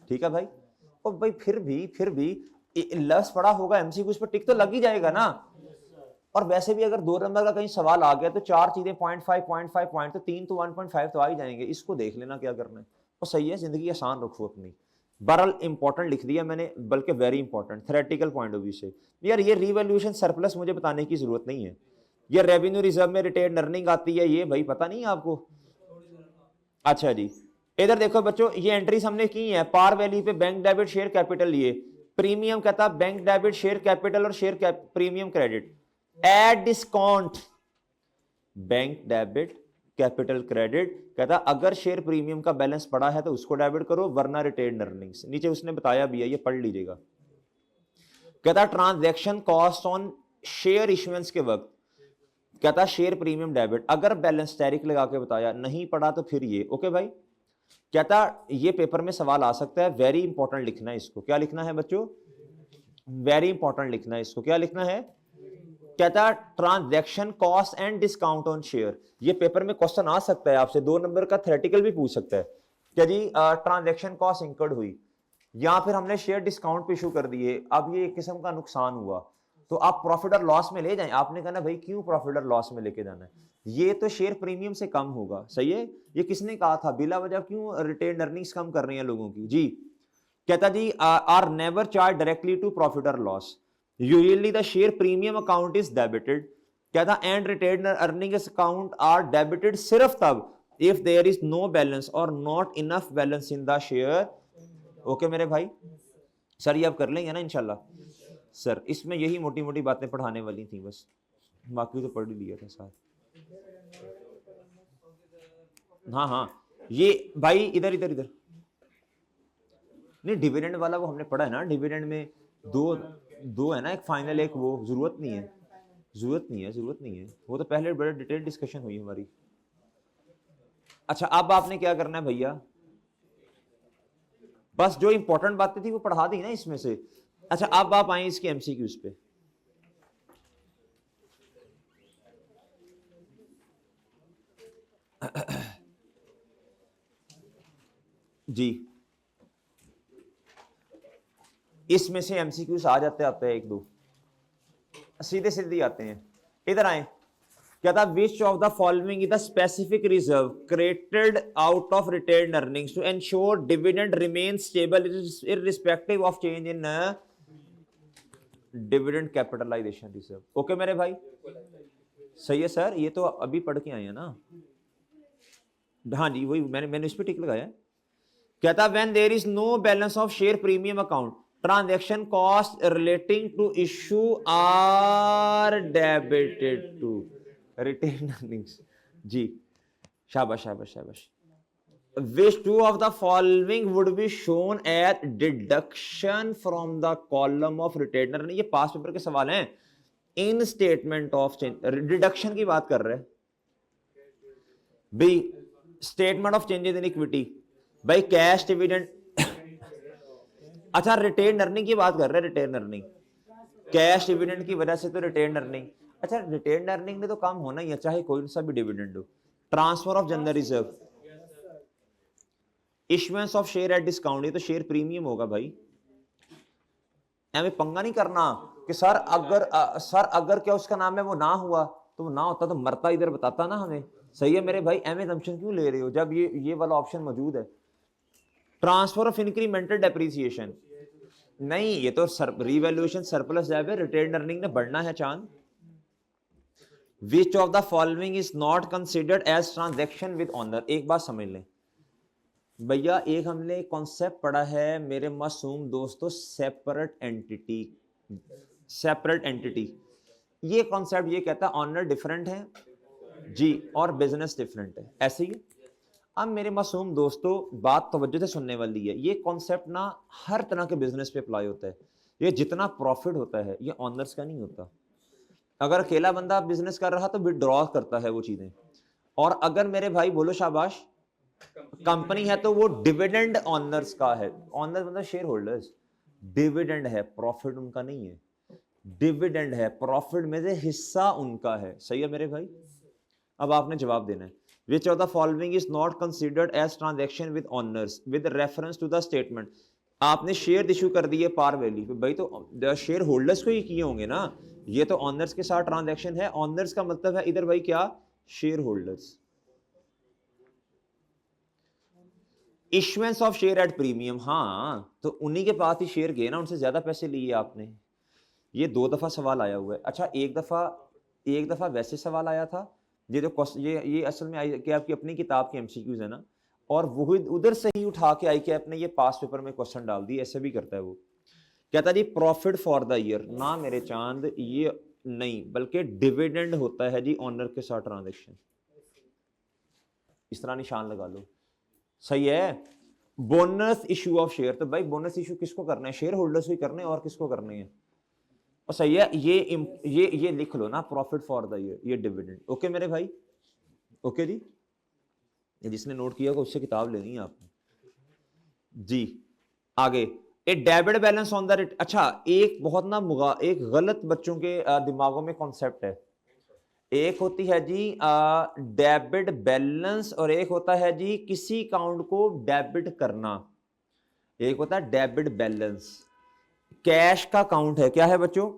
Speaker 1: ठीक है भाई। और भाई फिर भी लफ्ज पड़ा होगा एमसीक्यू, उस पर टिक तो लग ही जाएगा ना। और वैसे भी अगर 2 नंबर का कहीं सवाल आ गया तो 4 चीजें 0.5 पॉइंट, तो 3 तो 1.5 तो आ ही जाएंगे, इसको देख लेना क्या करना है, और सही है, जिंदगी आसान रखो अपनी। बहरहाल इंपॉर्टेंट लिख दिया मैंने, बल्कि very important theoretical point of view से। यार ये रिवैल्यूएशन सरप्लस मुझे बताने की जरूरत नहीं है, ये रेवेन्यू रिजर्व में रिटेन अर्निंग आती है, ये भाई पता नहीं है आपको। अच्छा जी, इधर देखो बच्चों, ये एंट्रीज हमने की है, पार वैल्यू पे बैंक डेबिट शेयर कैपिटल लिए, प्रीमियम कहता बैंक डेबिट शेयर कैपिटल और share premium credit, at discount bank debit capital credit, कहता अगर शेयर प्रीमियम का बैलेंस पड़ा है तो उसको डेबिट करो, वरना रिटेन अर्निंग्स, नीचे उसने बताया भी है, ये पढ़ लीजिएगा। कहता transaction cost on share issuance के वक्त, कहता शेयर प्रीमियम डेबिट, अगर बैलेंस टैरिक लगा के बताया, नहीं पड़ा तो फिर ये, ओके भाई। कहता ये पेपर में सवाल आ सकता है, वेरी इंपॉर्टेंट लिखना है इसको, क्या लिखना है बच्चों, वेरी इंपॉर्टेंट लिखना है इसको, क्या लिखना है, कहता transaction cost and discount on share, ये पेपर में क्वेश्चन आ सकता है आपसे, 2 नंबर का थ्योरेटिकल भी पूछ सकता है, क्या जी ट्रांजैक्शन कॉस्ट इंकर्ड हुई, या फिर हमने शेयर डिस्काउंट पे इशू कर दिए, अब ये एक किस्म का नुकसान हुआ, तो आप प्रॉफिट और लॉस में ले जाएं, आपने कहना भाई क्यों प्रॉफिट और लॉस में लेके जाना है, ये तो शेयर प्रीमियम से कम होगा, सही है। ये किसने कहा था, बिला वजह क्यों रिटेन अर्निंग्स कम कर रही हैं लोगों की जी। कहता जी are never charge directly to profit और loss, usually the share premium account is debited, कहता and retain earnings account are debited सिर्फ तब if there is no balance और not enough balance in the share. Okay मेरे भाई, sir ये आप कर लेंगे ना इंशाल्लाह। सर इसमें यही मोटी मोटी बातें पढ़ाने वाली थी बस, बाकी तो पढ़ ही लिया था साथ। हाँ हाँ ये भाई इधर इधर इधर नहीं, डिविडेंड वाला वो हमने पढ़ा है ना, डिविडेंड में दो दो है ना, एक फाइनल एक वो, जरूरत नहीं है, जरूरत नहीं है, जरूरत नहीं है, वो तो पहले बड़े डिटेल डिस्कशन हुई हमारी। अच्छा अब आपने क्या करना है भैया, बस जो इंपॉर्टेंट बातें थी वो पढ़ा दी ना इसमें से। अच्छा अब आप आए इसके एमसीक्यूज पे। जी इसमें से एमसीक्यूज आ जाते हैं एक दो, सीधे सीधे आते हैं। इधर आए, क्या था, which of the following is the specific reserve created out of retained earnings to ensure dividend remain stable irrespective of change in dividend capitalization reserve. Okay मेरे भाई, सही है सर, ये तो अभी पढ़ के आए हैं ना। हाँ जी वही मैंने इस पे टिक लगाया। कहता when there is no balance of share premium account transaction cost relating to issue are debited to retain earnings. जी शाबाश शाबाश शाबाश। which two of the following would be shown as deduction from the column of retained earning। ये पास paper के सवाल हैं। इन statement of change deduction की बात कर रहे हैं भाई, statement of changes in equity भाई, कैश डिविडेंड। अच्छा रिटेन अर्निंग की बात कर रहे हैं, रिटेन अर्निंग कैश डिविडेंड की वजह से तो रिटेन अर्निंग। अच्छा रिटेन अर्निंग ने तो काम होना ही है चाहे कोई सा भी डिविडेंड हो। Transfer of general reserve, issuance of share at discount, ये तो शेयर प्रीमियम होगा भाई। हमें पंगा नहीं करना कि सर अगर क्या उसका नाम है वो ना हुआ, तो वो ना होता तो मरता इधर बताता ना हमें। सही है मेरे भाई, एम एजम्पशन क्यों ले रहे हो जब ये वाला ऑप्शन मौजूद है। ट्रांसफर ऑफ इंक्रीमेंटल डेप्रिसिएशन, नहीं ये तो रिवैल्यूएशन सरप्लस जब है, रिटेन अर्निंग ने बढ़ना है चांद। Which of the following is not considered as transaction with owner. एक बात समझ लें भैया, एक हमने कॉन्सेप्ट पढ़ा है मेरे मासूम दोस्तों, सेपरेट एंटिटी। सेपरेट एंटिटी ये कॉन्सेप्ट ये कहता है ऑनर डिफरेंट है जी और बिजनेस डिफरेंट है, ऐसे ही। अब मेरे मासूम दोस्तों बात तवज्जो से सुनने वाली है, ये कॉन्सेप्ट ना हर तरह के बिजनेस पे अप्लाई होता है। ये जितना प्रॉफिट होता है ये ऑनर्स का नहीं होता। अगर अकेला बंदा बिजनेस कर रहा तो विड्रॉ करता है वो चीजें, और अगर मेरे भाई बोलो शाबाश कंपनी है तो वो डिविडेंड ऑनर्स का है। ऑनर्स मतलब शेयर होल्डर्स, डिविडेंड है प्रॉफिट उनका नहीं है, डिविडेंड है प्रॉफिट में से हिस्सा उनका है। सही है मेरे भाई, अब आपने जवाब देना है। Which of the following is not considered as transaction with owners with reference to the statement। आपने शेयर इशू कर दिए पार वैल्यू पे भाई, तो शेयर होल्डर्स को ही किए होंगे ना, ये तो ऑनर्स के साथ ट्रांजैक्शन है। ऑनर्स का मतलब है इधर भाई क्या, share holders. Issuance of share at premium, हाँ तो उन्हीं के पास ही शेयर गए ना, उनसे ज्यादा पैसे लिए आपने। ये 2 दफा सवाल आया हुआ है। अच्छा एक दफा वैसे सवाल आया था, ये जो ये असल में आई कि आपकी अपनी किताब के एमसीक्यूज है ना, और वो उधर से ही उठा के आई कि आपने ये पास पेपर में क्वेश्चन डाल दिए, ऐसे भी करता है वो। कहता जी प्रॉफिट फॉर द ईयर, ना मेरे चांद ये नहीं, बल्कि डिविडेंड होता है जी ऑनर के साथ ट्रांजैक्शन। इस तरह निशान लगा लो, सही है। बोनस इशू ऑफ शेयर, तो भाई बोनस इशू किसको करना है, शेयर होल्डर्स को करने और किसको करने हैं, और सही है। ये लिख लो ना, प्रॉफिट फॉर द ईयर, ये डिविडेंड। ओके मेरे भाई, ओके जी। ये जिसने नोट किया होगा उससे किताब लेनी है आपने जी। आगे ए डेबिट बैलेंस ऑन द, अच्छा एक बहुत ना एक गलत बच्चों के दिमागों में कॉन्सेप्ट है। एक होती है जी डेबिट बैलेंस, और एक होता है जी किसी अकाउंट को डेबिट करना। एक होता है डेबिट बैलेंस, कैश का अकाउंट है, क्या है बच्चों,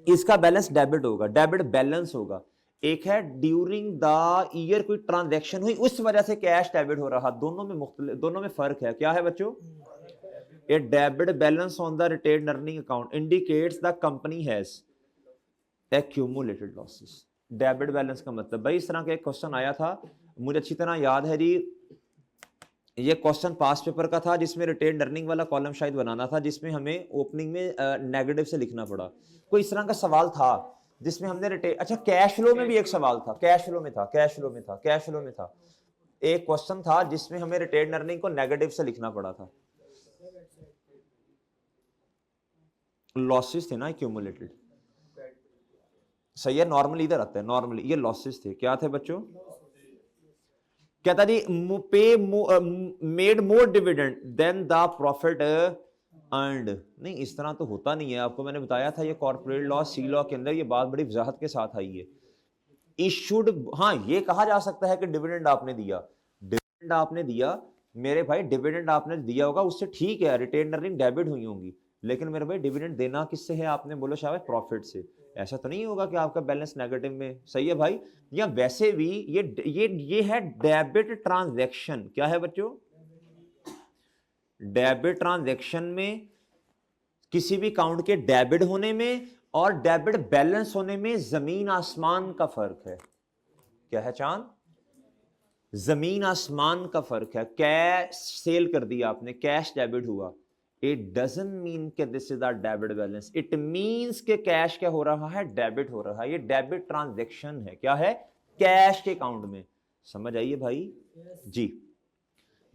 Speaker 1: इसका बैलेंस डेबिट होगा, डेबिट बैलेंस होगा। एक है ड्यूरिंग द ईयर कोई ट्रांजैक्शन हुई उस वजह से कैश डेबिट हो रहा, दोनों में फर्क है। क्या है बच्चों? A debit balance on the retained earning account indicates the company has accumulated losses. Debit balance का मतलब भाई, इस तरह का एक क्वेश्चन आया था, मुझे अच्छी तरह याद है जी, ये क्वेश्चन पास पेपर का था जिसमें रिटेन्ड अर्निंग वाला कॉलम शायद बनाना था, जिसमें हमें ओपनिंग में नेगेटिव से लिखना पड़ा। कोई इस तरह का सवाल था जिसमें हमने रिटेन, अच्छा कैश फ्लो में भी एक सवाल था, कैश फ्लो में था एक क्वेश्चन था जिसमें हमें रिटेन्ड अर्निंग को नेगेटिव से लिखना पड़ा था। लॉसेस थे ना एक्यूमुलेटेड, सही है, नॉर्मली इधर आता है, नॉर्मली ये लॉसेस थे। क्या थे बच्चों? कहता जी पे made more dividend than the profit earned. नहीं, इस तरह तो होता नहीं है, आपको मैंने बताया था ये कॉर्पोरेट लॉ सी लॉ के अंदर ये बात बड़ी वजाहत के साथ आई है। इशूड, हाँ ये कहा जा सकता है कि डिविडेंड आपने दिया मेरे भाई, डिविडेंड आपने दिया होगा उससे ठीक है, रिटेन अर्निंग डेबिट हुई होंगी, लेकिन मेरे भाई डिविडेंड देना किससे है? आपने बोलो शायद प्रॉफिट से। ऐसा तो नहीं होगा कि आपका बैलेंस नेगेटिव में, सही है भाई। या वैसे भी ये है डेबिट ट्रांजैक्शन। क्या है बच्चों? डेबिट ट्रांजैक्शन में किसी भी अकाउंट के डेबिट होने में और डेबिट बैलेंस होने में जमीन आसमान का फर्क है। क्या है चांद? जमीन आसमान का फर्क है। कैश सेल कर दिया आपने, कैश डेबिट हुआ, इट डजंट मीन कि this is the debit balance, it means कि कैश क्या हो रहा है? डेबिट हो रहा है। ये डेबिट ट्रांजैक्शन है। क्या है? कैश के अकाउंट में। समझ आइए भाई जी।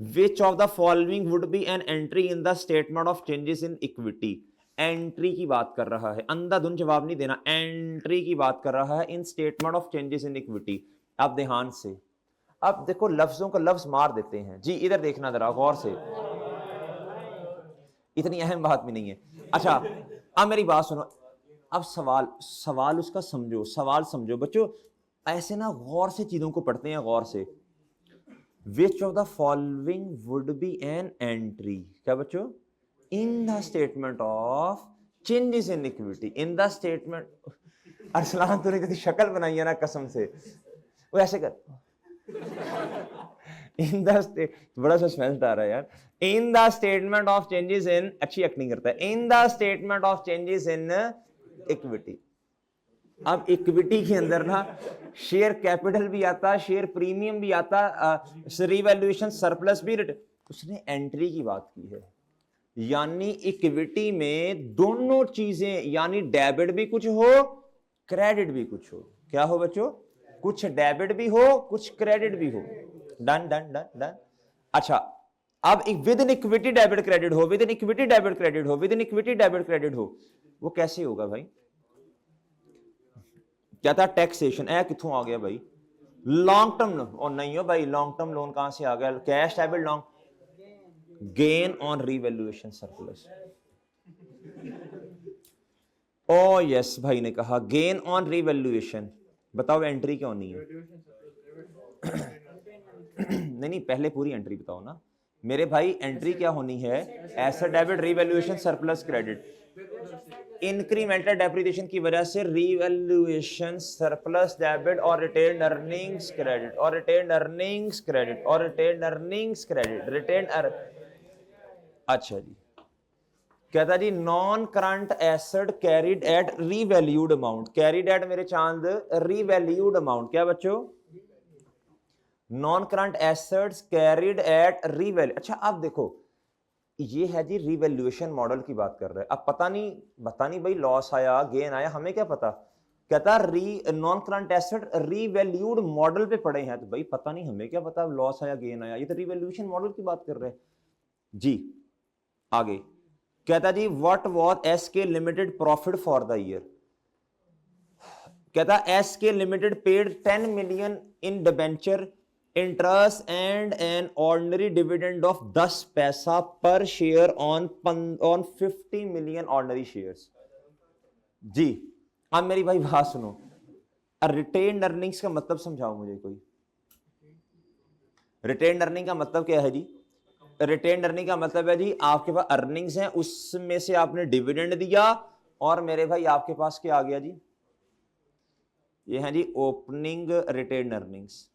Speaker 1: Which of the following would be an entry in the statement of changes in equity? Entry की बात कर रहा है, अंधाधुंध जवाब नहीं देना, एंट्री की बात कर रहा है in statement of changes in equity. आप ध्यान से, अब देखो लफ्जों को लफ्ज मार देते हैं जी, इधर देखना जरा गौर से, इतनी अहम बात भी नहीं है। अच्छा अब मेरी बात सुनो, अब सवाल उसका समझो, सवाल समझो बच्चों, ऐसे ना गौर से चीजों को पढ़ते हैं, गौर से। विच of the following would be an entry, क्या बच्चों? इन the statement of changes in equity, in the statement. Arsalan तूने कितनी शक्ल बनाई है ना कसम से, वो ऐसे कर इन द स्टेट, बड़ा सस्पेंस आ रहा है यार। इन द स्टेटमेंट ऑफ चेंजेस इन, अच्छी एक्टिंग करता है, इन the statement of changes in equity. अब इक्विटी के अंदर ना शेयर कैपिटल भी आता, शेयर प्रीमियम भी आता, रिवैल्यूएशन सरप्लस भी, उसने एंट्री की बात की है। यानी इक्विटी में दोनों चीजें, यानी डेबिट भी कुछ हो, क्रेडिट भी कुछ हो। क्या हो बच्चों? कुछ डेबिट भी हो, कुछ क्रेडिट भी हो। Done done done done. अच्छा अब within equity debit credit हो, within equity debit credit हो, within equity debit credit हो, वो कैसे होगा भाई? क्या था? टैक्सेशन। किथों आ गया भाई? लॉन्ग टर्म लोन, और नहीं हो भाई, लॉन्ग टर्म लोन कहां से आ गया? Cash debit long, gain on revaluation surplus. O yes भाई ने कहा गेन ऑन रिवैल्यूएशन। बताओ एंट्री क्या होनी है? नहीं पहले पूरी एंट्री बताओ ना मेरे भाई, एंट्री क्या होनी है? Asset debit revaluation surplus credit. Incremental depreciation की वजह से रिवैल्यूएशन सरप्लस डेबिट और रिटेन्ड अर्निंग्स क्रेडिट, और रिटेन्ड अर्निंग्स क्रेडिट, और रिटेन्ड अर्निंग्स क्रेडिट, रिटेन्ड। अच्छा जी, कहता जी non current asset carried at revalued amount, carried at मेरे चांद रीवैल्यूड अमाउंट। क्या बच्चों? Non current assets carried at revalue. अच्छा अब देखो ये है जी रिवैल्यूएशन मॉडल की बात कर रहे हैं। अब पता नहीं भाई लॉस आया गेन आया, हमें क्या पता। कहता non current asset revalued model पे पड़े हैं, तो भाई पता नहीं, हमें क्या पता लॉस आया गेन आया, ये तो रिवैल्यूएशन मॉडल की बात कर रहे हैं जी। आगे कहता जी what was SK limited profit for the year. कहता SK limited paid 10 million in debenture interest and an ordinary dividend of 10 paisa per share on 50 million ordinary shares जी। अब मेरी भाई बात सुनो, रिटेन्ड अर्निंग्स का मतलब समझाओ मुझे कोई। रिटेन्ड अर्निंग का मतलब क्या है जी? रिटेन्ड अर्निंग का मतलब है जी आपके पास अर्निंग्स हैं, उसमें से आपने डिविडेंड दिया और मेरे भाई आपके पास क्या आ गया जी? ये है जी ओपनिंग रिटेन अर्निंग्स।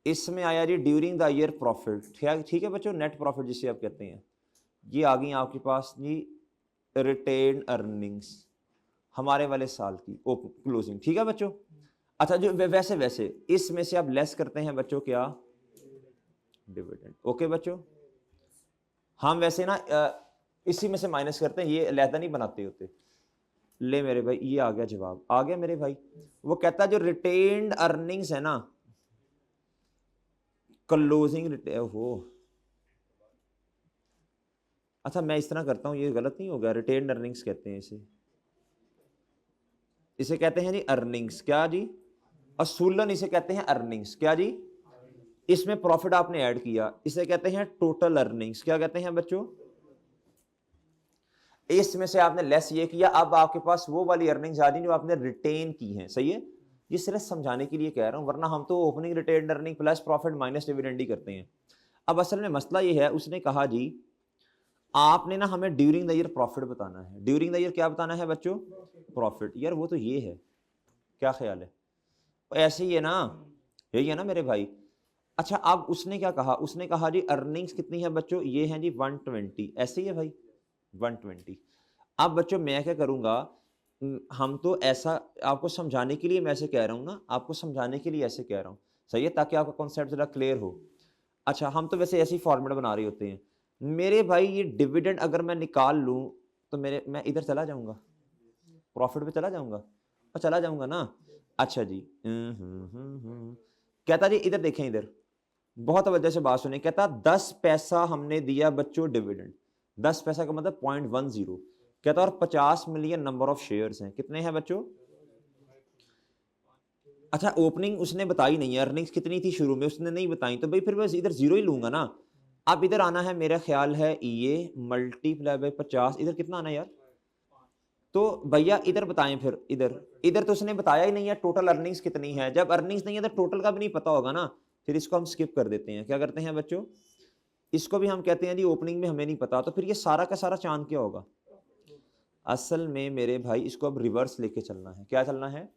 Speaker 1: इसमें आया जी ड्यूरिंग द ईयर प्रॉफिट, ठीक है बच्चों, नेट प्रॉफिट जिसे आप कहते हैं। ये आ गई आपके पास जी रिटेन अर्निंग्स हमारे वाले साल की क्लोजिंग, ठीक है बच्चों। अच्छा जो वैसे इसमें से आप लेस करते हैं बच्चों क्या, डिविडेंड। ओके बच्चों, हम वैसे ना इसी में से माइनस करते हैं, ये अलहदा नहीं बनाते होते। ले मेरे भाई ये आ गया जवाब, आ गया मेरे भाई। वो कहता है जो रिटेन्ड अर्निंग्स है ना, क्लोजिंग हो, अच्छा मैं इस तरह करता हूं, ये गलत नहीं होगा, रिटेन्ड अर्निंग्स कहते हैं इसे कहते हैं जी अर्निंग्स, क्या जी, असूलन इसे कहते हैं अर्निंग्स, क्या जी, इसमें प्रॉफिट आपने ऐड किया, इसे कहते हैं टोटल अर्निंग्स, क्या कहते हैं बच्चों, इसमें से आपने लेस ये किया, अब आपके पास वो वाली अर्निंग्स आ रही जो आपने रिटेन की हैं, सही है। ये सिर्फ समझाने के लिए कह रहा हूं, वरना हम तो opening retain earning plus profit minus dividend ही करते हैं। अब असल में मसला ये है, उसने कहा जी आपने ना हमें ड्यूरिंग द ईयर प्रॉफिट बताना है। ड्यूरिंग द ईयर क्या बताना है बच्चों, प्रॉफिट। यार वो तो ये है, क्या ख्याल है, ऐसे ही है ना, यही है ना मेरे भाई। अच्छा अब उसने क्या कहा, उसने कहा जी अर्निंग्स कितनी है बच्चों, ये है जी 120, ऐसे ही है भाई 120। अब बच्चों मैं क्या करूंगा, हम तो ऐसा आपको समझाने के लिए मैं ऐसे कह रहा हूं ना, आपको समझाने के लिए ऐसे कह रहा हूं, सही है, ताकि आपका कॉन्सेप्ट जरा क्लियर हो। अच्छा हम तो वैसे ऐसे ही फॉर्मूला बना रहे होते हैं मेरे भाई। ये डिविडेंड अगर मैं निकाल लूं तो मैं इधर चला जाऊंगा, प्रॉफिट पे चला जाऊंगा, और चला जाऊंगा ना। अच्छा जी कहता जी इधर देखें, इधर बहुत वजह से बात सुने, कहता 10 पैसा हमने दिया बच्चों डिविडेंड, 10 पैसा का मतलब 0.10, कहता और 50 मिलियन नंबर ऑफ शेयर्स हैं, कितने हैं बच्चों। अच्छा ओपनिंग उसने बताई नहीं है, अर्निंग्स कितनी थी शुरू में उसने नहीं बताई, तो भाई फिर बस इधर जीरो ही लूंगा ना। अब इधर आना है, मेरा ख्याल है ये मल्टीप्लाई बाय 50, इधर कितना आना है यार, तो भैया इधर बताएं फिर, इधर इधर तो उसने बताया ही नहीं है टोटल अर्निंग्स कितनी है। जब अर्निंग्स नहीं है तो टोटल का भी नहीं पता होगा ना, फिर इसको हम स्किप कर देते हैं। क्या करते हैं बच्चों, इसको भी हम कहते हैं जी ओपनिंग में हमें नहीं पता, तो फिर ये सारा का सारा चांद क्या होगा। असल में मेरे भाई इसको अब रिवर्स लेके चलना है, क्या चलना है,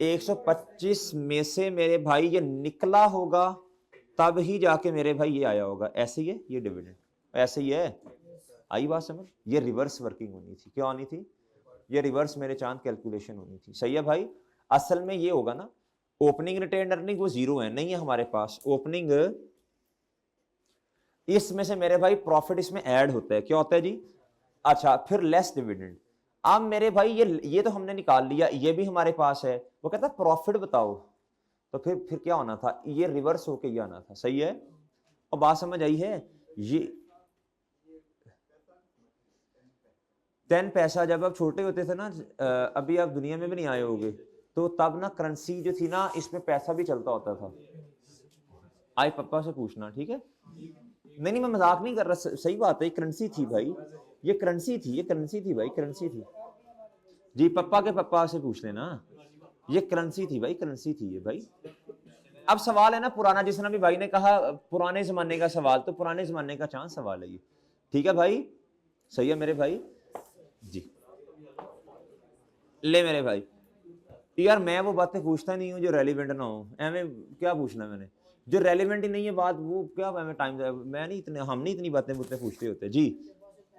Speaker 1: 125 में से मेरे भाई ये निकला होगा, तब ही जाके मेरे भाई ये आया होगा, ऐसे ही है ये डिविडेंड, ऐसे ही है। आई बात समझ, ये रिवर्स वर्किंग होनी थी, क्या होनी थी, ये रिवर्स मेरे चांद कैलकुलेशन होनी थी, सही है भाई। असल में ये होगा ना, ओपनिंग रिटेन अर्निंग वो जीरो है, नहीं है हमारे पास ओपनिंग, इसमें से मेरे भाई प्रॉफिट इसमें ऐड होता है, क्या होता है जी, अच्छा फिर लेस डिविडेंड। अब मेरे भाई ये तो हमने निकाल लिया, ये भी हमारे पास है। वो कहता प्रॉफिट बताओ, तो फिर क्या होना था, ये रिवर्स होके ये आना था, सही है। और बात समझ आई है, ये 10 पैसा जब आप छोटे होते थे ना, अभी आप दुनिया में भी नहीं आए होगे, तो तब ना करेंसी जो थी ना, इसमें पैसा भी चलता होता था। आई पापा से पूछना, ठीक है, नहीं मैं मजाक नहीं कर रहा, सही बात है, करेंसी थी भाई, ये करेंसी थी, ये करेंसी थी भाई, करेंसी थी जी, पप्पा के पप्पा से पूछ लेना, ये करेंसी थी भाई, करेंसी थी ये भाई। अब सवाल है ना पुराना, जिसने भी भाई ने कहा पुराने जमाने का सवाल, तो पुराने जमाने का चांस सवाल है ये, ठीक है भाई, सही है मेरे भाई जी। ले मेरे भाई यार मैं वो बातें पूछता नहीं हूँ जो रेलिवेंट ना हो, एवं क्या पूछना मैंने, जो रेलिवेंट ही नहीं है बात, वो क्या मैं टाइम, मैं नहीं इतने, हम नहीं इतनी बातें पूछते होते जी।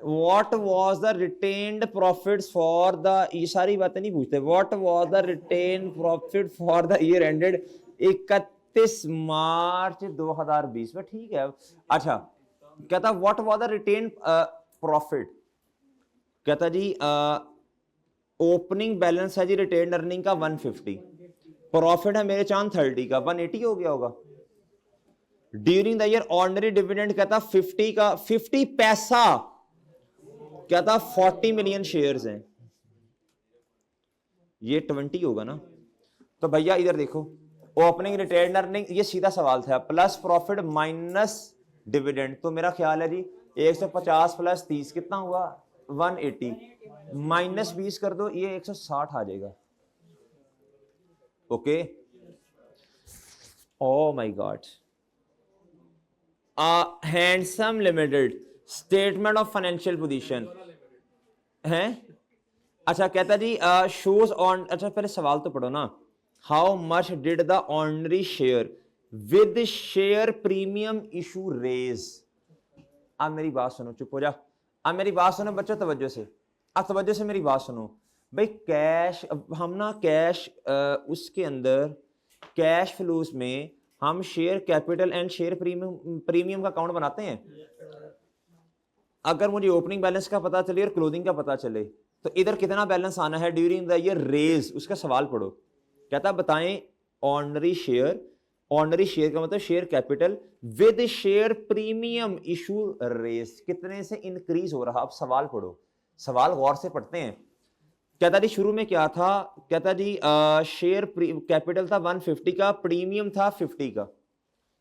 Speaker 1: What was the retained profits for the, ये सारी बातें नहीं पूछते, What was the retained profit for the year ended 31 मार्च 2020 में, ठीक है। अच्छा कहता What was the retained profit, कहता जी ओपनिंग बैलेंस है जी रिटेन्ड अर्निंग का 150, प्रॉफिट है मेरे चांद 30 का, 180 हो गया होगा। During the year ordinary dividend कहता 50 का, 50 पैसा, कहता 40 मिलियन शेयर्स हैं, ये 20 होगा ना। तो भैया इधर देखो, ओपनिंग रिटेन अर्निंग, ये सीधा सवाल था, प्लस प्रॉफिट माइनस डिविडेंड, तो मेरा ख्याल है जी 150 प्लस 30 कितना हुआ 180, माइनस 20 कर दो, ये 160 आ जाएगा। Okay, oh my God, handsome limited statement of financial position है। अच्छा कहता जी शोज ऑन, अच्छा पहले सवाल तो पढ़ो ना। How much did the ordinary share with share premium issue raise. अब मेरी बात सुनो, चुप हो जा। अब मेरी बात सुनो बच्चों तवज्जो से, अब तवज्जो से मेरी बात सुनो भाई। कैश, हम ना कैश उसके अंदर कैश फ्लोज में हम share capital and share premium का अकाउंट बनाते हैं। अगर मुझे ओपनिंग बैलेंस का पता चले और क्लोजिंग का पता चले तो इधर कितना बैलेंस आना है ड्यूरिंग द ईयर रेज, उसका सवाल पढ़ो। कहता बताएं ऑर्डिनरी शेयर, ऑर्डिनरी शेयर का मतलब share capital with share premium issue raise कितने से इंक्रीज हो रहा। अब सवाल पढ़ो, सवाल गौर से पढ़ते हैं। कहता जी शुरू में क्या था, कहता जी शेयर कैपिटल था 150 का, प्रीमियम था 50 का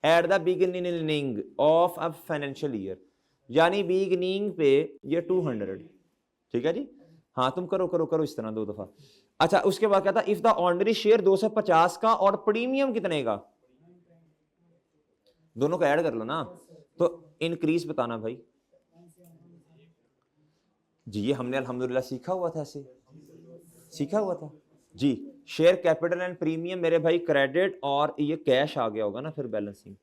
Speaker 1: eight the beginning of a financial year, यानी बिगिनिंग पे ये 200। ठीक है जी, हाँ तुम करो करो करो इस तरह 2 दफा। अच्छा उसके बाद कहता इफ द ऑर्डिनरी शेयर 250 का और प्रीमियम कितने का, दोनों का ऐड कर लो ना, तो इंक्रीज बताना भाई। जी ये हमने अल्हम्दुलिल्लाह सीखा हुआ था, ऐसे सीखा हुआ था जी। शेयर कैपिटल एंड प्रीमियम मेरे भाई क्रेडिट, और ये कैश आ गया होगा ना फिर बैलेंसिंग।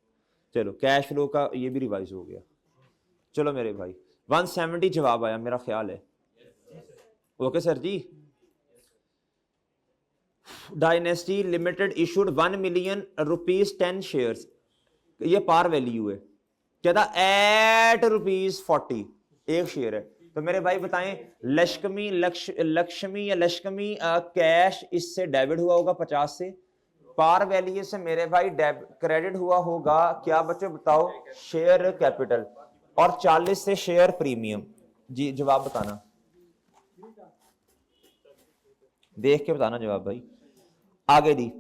Speaker 1: चलो कैश फ्लो का ये भी रिवाइज हो गया। चलो मेरे भाई 170 जवाब आया मेरा ख्याल है। ओके सर जी। Dynasty limited issued 1 million rupees 10 shares, ये पार वैल्यू है। कहता एट ₹40 एक शेयर है। तो मेरे भाई बताएं लक्ष्मी लक्ष्मी या लक्ष्मी कैश इससे डेबिट हुआ होगा 50 से, पार वैल्यू से मेरे भाई क्रेडिट हुआ होगा क्या बच्चों बताओ, शेयर कैपिटल, और 40 से शेयर प्रीमियम। जी जवाब बताना, देख के बताना जवाब भाई। आगे दी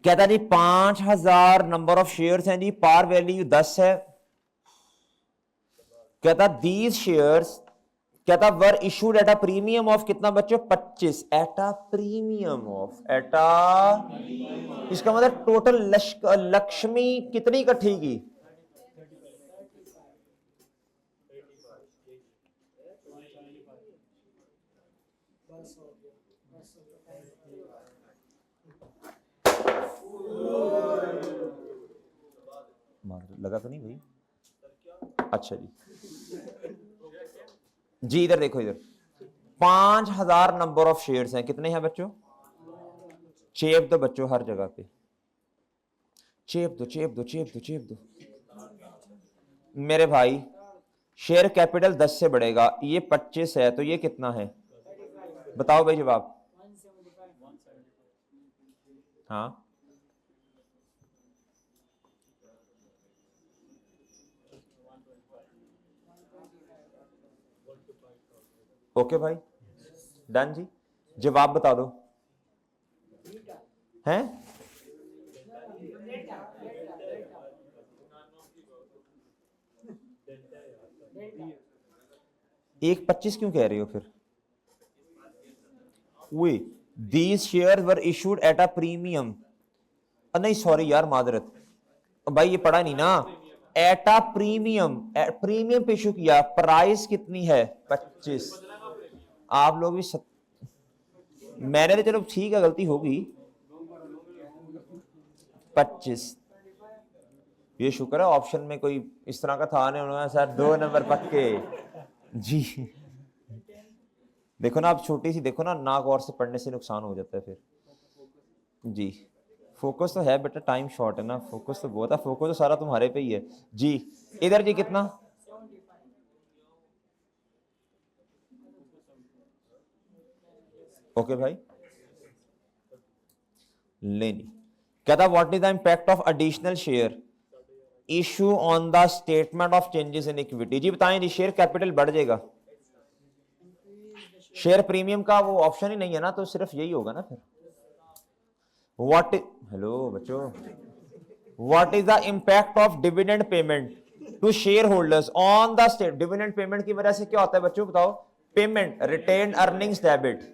Speaker 1: कहता जी 5000 नंबर ऑफ शेयर्स हैं जी, पार वैल्यू 10 है। कहता दीज शेयर्स, कहता वर issued at a premium of कितना बच्चों 25, at a premium of, at a, इसका मतलब टोटल लक्ष्मी कितनी इकट्ठी की, लगा तो नहीं भाई। अच्छा जी जी इधर देखो, इधर 5000 नंबर ऑफ शेयर्स हैं, कितने हैं बच्चों, चेप दो बच्चों हर जगह पे, चेप दो चेप दो चेप दो चेप दो। मेरे भाई शेयर कैपिटल 10 से बढ़ेगा, ये 25 है तो ये कितना है बताओ भाई जवाब। हाँ ओके भाई डन जी, जवाब बता दो हैं। एक 25 क्यों कह रहे हो फिर, way these share were issued at a premium, नहीं सॉरी यार मादरत भाई ये पढ़ा नहीं ना, एट अ प्रीमियम, प्रीमियम पे इशू किया, प्राइस कितनी है 25। आप लोग भी मैंने तो चलो ठीक है गलती होगी 25। ये शुक्र है ऑप्शन में कोई इस तरह का था नहीं, उन्होंने सर 2 नंबर पक्के जी। देखो ना आप छोटी सी देखो ना गौर से पढ़ने से नुकसान हो जाता है फिर जी। फोकस तो है बेटा, टाइम शॉर्ट है ना, फोकस तो बहुत है, फोकस तो सारा तुम्हारे पे ही है जी। इधर जी कितना, ओके भाई लेनी। कहता what is the impact of additional share issue on the statement of changes in equity. जी बताएं जी, शेयर कैपिटल बढ़ जाएगा, शेयर प्रीमियम का वो ऑप्शन ही नहीं है ना, तो सिर्फ यही होगा ना फिर। व्हाट, हेलो बच्चों, what is the impact of dividend payment to share holders on the state. Dividend payment की वजह से क्या होता है बच्चों बताओ, payment retain earnings debit.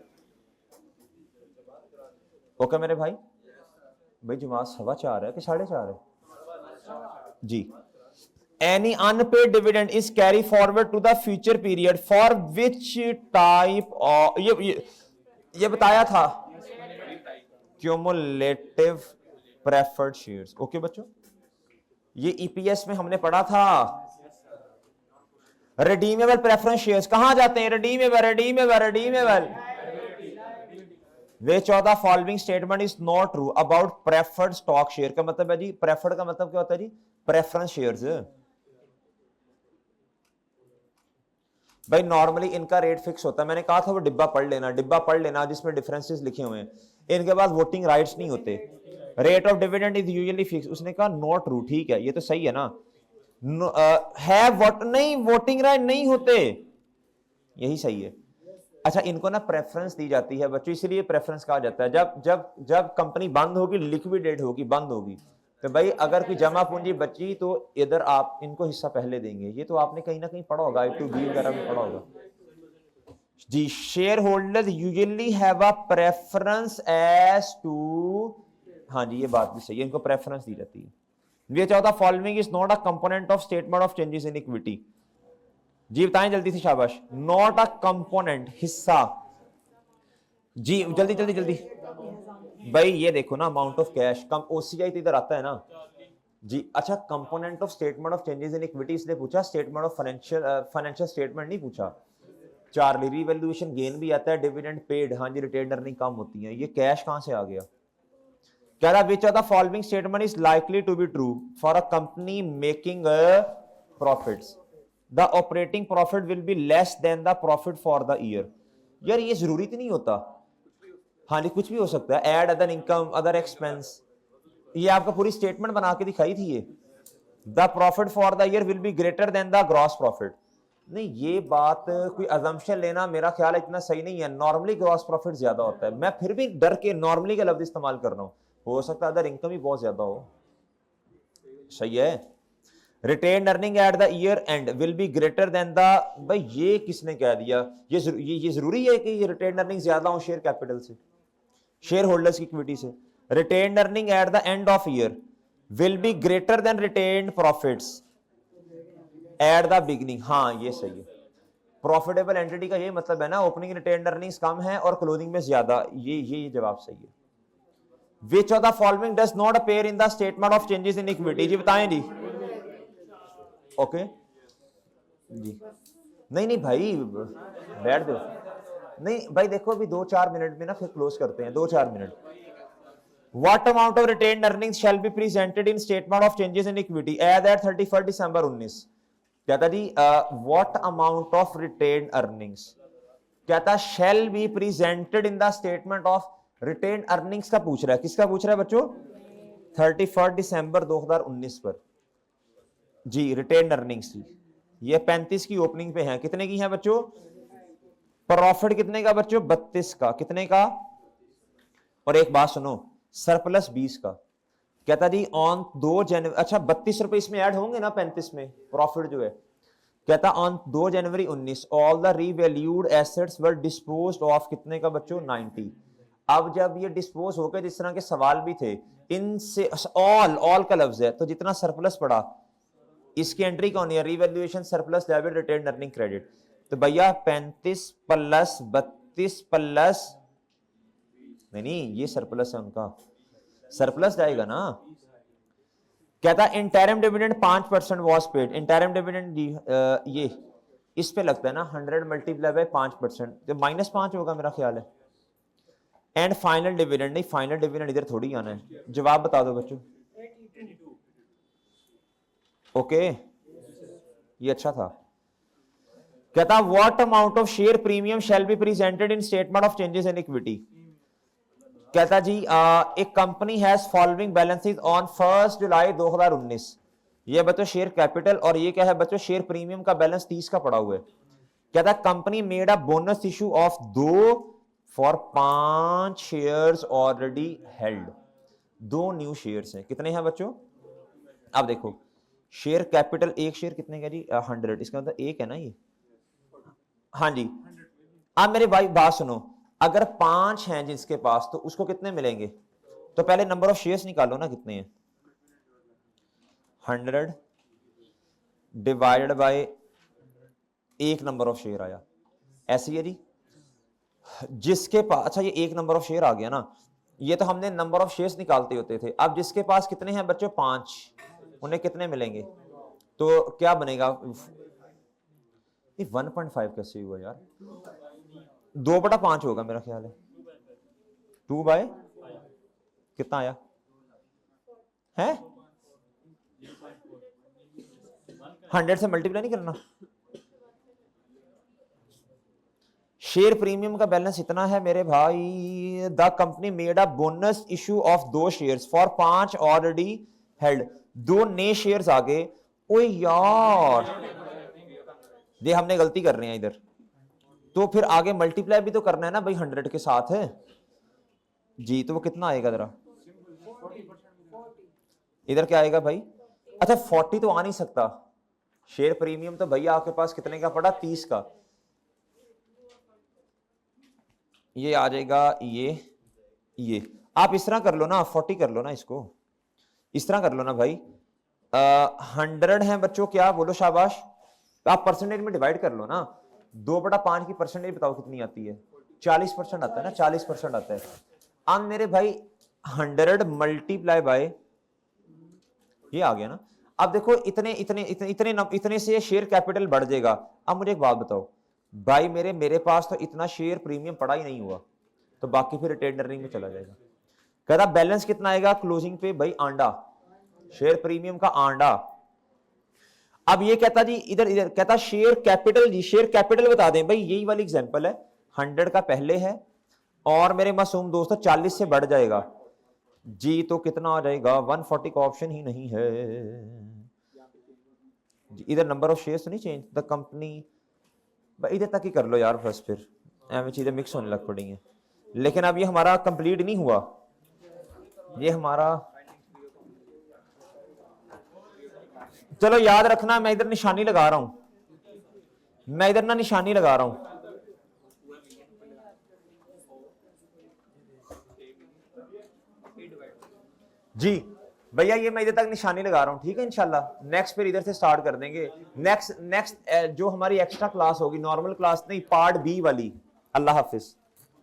Speaker 1: Okay मेरे भाई, भाई जमात 4:15 है कि 4:30 है जी। Any unpaid dividend is carry forward to the future period for which type of, ये बताया था, क्यूमुलेटिव प्रेफर्ड शेयर्स। ओके बच्चों, ये ईपीएस में हमने पढ़ा था। रिडीमेबल प्रेफरेंस शेयर्स कहां जाते हैं? Redeemable way 14 following statement is not true about preferred stock share. का मतलब है जी, प्रेफर्ड का मतलब क्या होता है जी? Preference shares. भाई नॉर्मली इनका रेट फिक्स होता है, मैंने कहा था वो डिब्बा पढ़ लेना जिसमें डिफरेंसेस लिखे हुए हैं। इनके पास वोटिंग राइट्स नहीं होते। Rate of dividend is usually fix. उसने कहा नॉट ट्रू, ठीक है, ये तो सही है ना। है वोट नहीं, वोटिंग राइट नहीं होते, यही सही है। अच्छा, इनको ना प्रेफरेंस दी जाती है बच्चों, इसलिए प्रेफरेंस कहा जाता है। जब जब जब कंपनी बंद होगी, लिक्विडेट होगी, बंद होगी, तो भाई अगर कोई जमा पूंजी बची तो इधर आप इनको हिस्सा पहले देंगे। ये तो आपने कहीं ना कहीं पढ़ा होगा, I2B वगैरह में पढ़ा होगा जी। Share holder usually have a preference as to, हाँ जी ये बात भी सही है, इनको प्रेफरेंस दी जाती है। ये चाहता following is not a component of statement of changes in equity. जी बताएं जल्दी से, शाबाश। नॉट अ कंपोनेंट, हिस्सा। जी जल्दी भाई ये देखो ना, amount of cash come, OCI तो इधर आता है ना जी। अच्छा, component of statement of changes in equity इसलिए पूछा, स्टेटमेंट ऑफ फाइनेंशियल स्टेटमेंट नहीं पूछा। चार्ली रिवैल्यूएशन गेन भी आता है, डिविडेंड पेड, हाँ जी, रिटेन्ड अर्निंग कम होती है। ये कैश कहां से आ गया? कह रहा which of the following statement is likely to be true for a company making profits? The operating profit will be less than the profit for the year. यार ये जरूरी तो नहीं होता, हाँ जी कुछ भी हो सकता है। Add other income, other expense, ये आपका पूरी स्टेटमेंट बना के दिखाई थी ये। The profit for the year will be greater than the gross profit. नहीं, ये बात कोई अजम्पशन लेना मेरा ख्याल इतना सही नहीं है। नॉर्मली ग्रॉस प्रॉफिट ज्यादा होता है, मैं फिर भी डर के नॉर्मली का लफ्ज इस्तेमाल कर रहा हूं, हो सकता है अदर इनकम ही बहुत ज्यादा हो। सही है। Retain earning at the year end will be greater than the, भाई ये किसने कह दिया? ये जरूरी है कि ये रिटेन अर्निंग ज्यादा हो शेयर कैपिटल से, शेयर होल्डर्स की इक्विटी से? Retain earning at the end of year will be greater than retain profits at the beginning. हाँ ये सही है। प्रॉफिटेबल एंटिटी का ये मतलब है ना, ओपनिंग रिटेन अर्निंग्स कम है और क्लोजिंग में ज्यादा। ये जवाब सही है। Which of the following does not appear in the statement of changes in equity? जी बताएं जी। ओके जी, नहीं भाई बैठ दो। नहीं भाई देखो, अभी 2-4 मिनट में ना फिर क्लोज करते हैं, 2-4 minute. What amount of retained earnings shall be presented in statement of changes in equity as at 31st December 19? कहता जी what amount of retained earnings, कहता shall be presented in the statement of retained earnings का पूछ रहा है। किसका पूछ रहा है बच्चों? 31 दिसंबर 2019 पर जी। रिटेन्ड अर्निंग्स की ये 35 की ओपनिंग पे है। कितने की है बच्चों? प्रॉफिट कितने का बच्चों? 32 का। कितने का? और एक बात सुनो, सरप्लस 20 का। कहता जी ऑन 2 जनवरी, अच्छा 32 रुपए इसमें ऐड होंगे ना 35 में, प्रॉफिट जो है। कहता on 2 January 19 all the revalued assets were disposed of, कितने का बच्चों? 90। अब जब ये डिस्पोज हो गए, जिस तरह के सवाल भी थे इनसे, ऑल का लफ्ज है, तो जितना सरप्लस पड़ा इसकी एंट्री कौन है? Revaluation surplus debit retained earning credit. तो भैया 35 प्लस 32 प्लस, नहीं ये सरप्लस है उनका, सरप्लस जाएगा ना। कहता interim dividend 5% was paid. Interim dividend ये इस पे लगता है ना 100 मल्टीप्लाई बाय 5%, तो -5 होगा मेरा ख्याल है। एंड फाइनल डिविडेंड, नहीं फाइनल डिविडेंड इधर थोड़ी आना है। जवाब बता दो बच्चों। ओके ये अच्छा था। कहता what amount of share premium shall be presented in statement of changes in equity? कहता जी एक company has following balances on 1 जुलाई 2019। ये बच्चों शेयर कैपिटल, और ये क्या है बच्चों? शेयर प्रीमियम का बैलेंस 30 का पड़ा हुआ है। कहता company made a bonus issue of 2 for 5 shares already held. 2 new shares हैं। कितने हैं बच्चों? अब देखो शेयर कैपिटल, एक शेयर कितने का जी? 100। इसका मतलब एक है ना ये, हाँ जी। अब मेरे भाई बात सुनो, अगर 5 हैं जिसके पास, तो उसको कितने मिलेंगे? तो पहले नंबर ऑफ शेयर्स निकालो ना, कितने हैं? 100 डिवाइडेड बाय एक नंबर ऑफ शेयर आया, ऐसे ही है जी। जिसके पास, अच्छा ये एक नंबर ऑफ शेयर आ गया ना, ये तो हमने नंबर ऑफ शेयर्स निकालते होते थे। अब जिसके पास कितने हैं बच्चों, 5, उन्हें कितने मिलेंगे, तो क्या बनेगा, 1.5 कैसे हुआ यार, 2/5 होगा मेरा ख्याल है, 2/, कितना आया है, 100 से मल्टीप्लाई नहीं करना। शेयर प्रीमियम का बैलेंस इतना है मेरे भाई, the company made a bonus issue of 2 shares for 5 already held, 2 नए शेयर्स आ गए। ओए यार ये हमने गलती कर रहे हैं इधर, तो फिर आगे मल्टीप्लाई भी तो करना है ना भाई 100 के साथ है जी, तो वो कितना आएगा जरा, इधर क्या आएगा भाई, अच्छा 40 तो आ नहीं सकता, शेयर प्रीमियम तो भैया आपके पास कितने का पड़ा, 30 का, ये आ जाएगा, ये आप इस तरह कर लो ना, 40 कर लो ना, इसको इस तरह कर लो ना भाई, 100 है बच्चों, क्या बोलो शाबाश, आप परसेंटेज में डिवाइड कर लो ना, 2/5 की परसेंटेज बताओ कितनी आती है, 40% आता है ना, 40% आता है। अब मेरे भाई 100 मल्टीप्लाई बाय, ये आ गया ना। अब देखो इतने इतने इतने इतने इतने से शेयर कैपिटल बढ़ जाएगा। अब मुझे एक बात बताओ भाई, मेरे पास तो इतना शेयर प्रीमियम पड़ा ही नहीं हुआ, तो बाकी फिर रिटेन अर्निंग में चला जाएगा। कहता बैलेंस कितना आएगा क्लोजिंग पे भाई, आंडा, शेयर प्रीमियम का आंडा। अब ये कहता जी इधर इधर कहता शेयर कैपिटल, जी शेयर कैपिटल बता दें भाई, यही वाली एग्जांपल है, 100 का पहले है और मेरे मासूम दोस्तों 40 से बढ़ जाएगा जी, तो कितना आ जाएगा, 140 का ऑप्शन ही नहीं है जी। इधर नंबर ऑफ शेयर्स नहीं चेंज, द कंपनी, इधर तक ही कर लो यार बस, फिर ऐसी चीजें मिक्स होने लग पड़ी हैं। लेकिन अब ये हमारा कंप्लीट नहीं हुआ, ये हमारा, चलो याद रखना, मैं इधर निशानी लगा रहा हूं, मैं इधर ना निशानी लगा रहा हूं जी भैया, ये मैं इधर तक निशानी लगा रहा हूं, ठीक है इंशाल्लाह। नेक्स्ट फिर इधर से स्टार्ट कर देंगे, नेक्स्ट जो हमारी एक्स्ट्रा क्लास होगी, नॉर्मल क्लास नहीं, पार्ट बी वाली। अल्लाह हाफिज।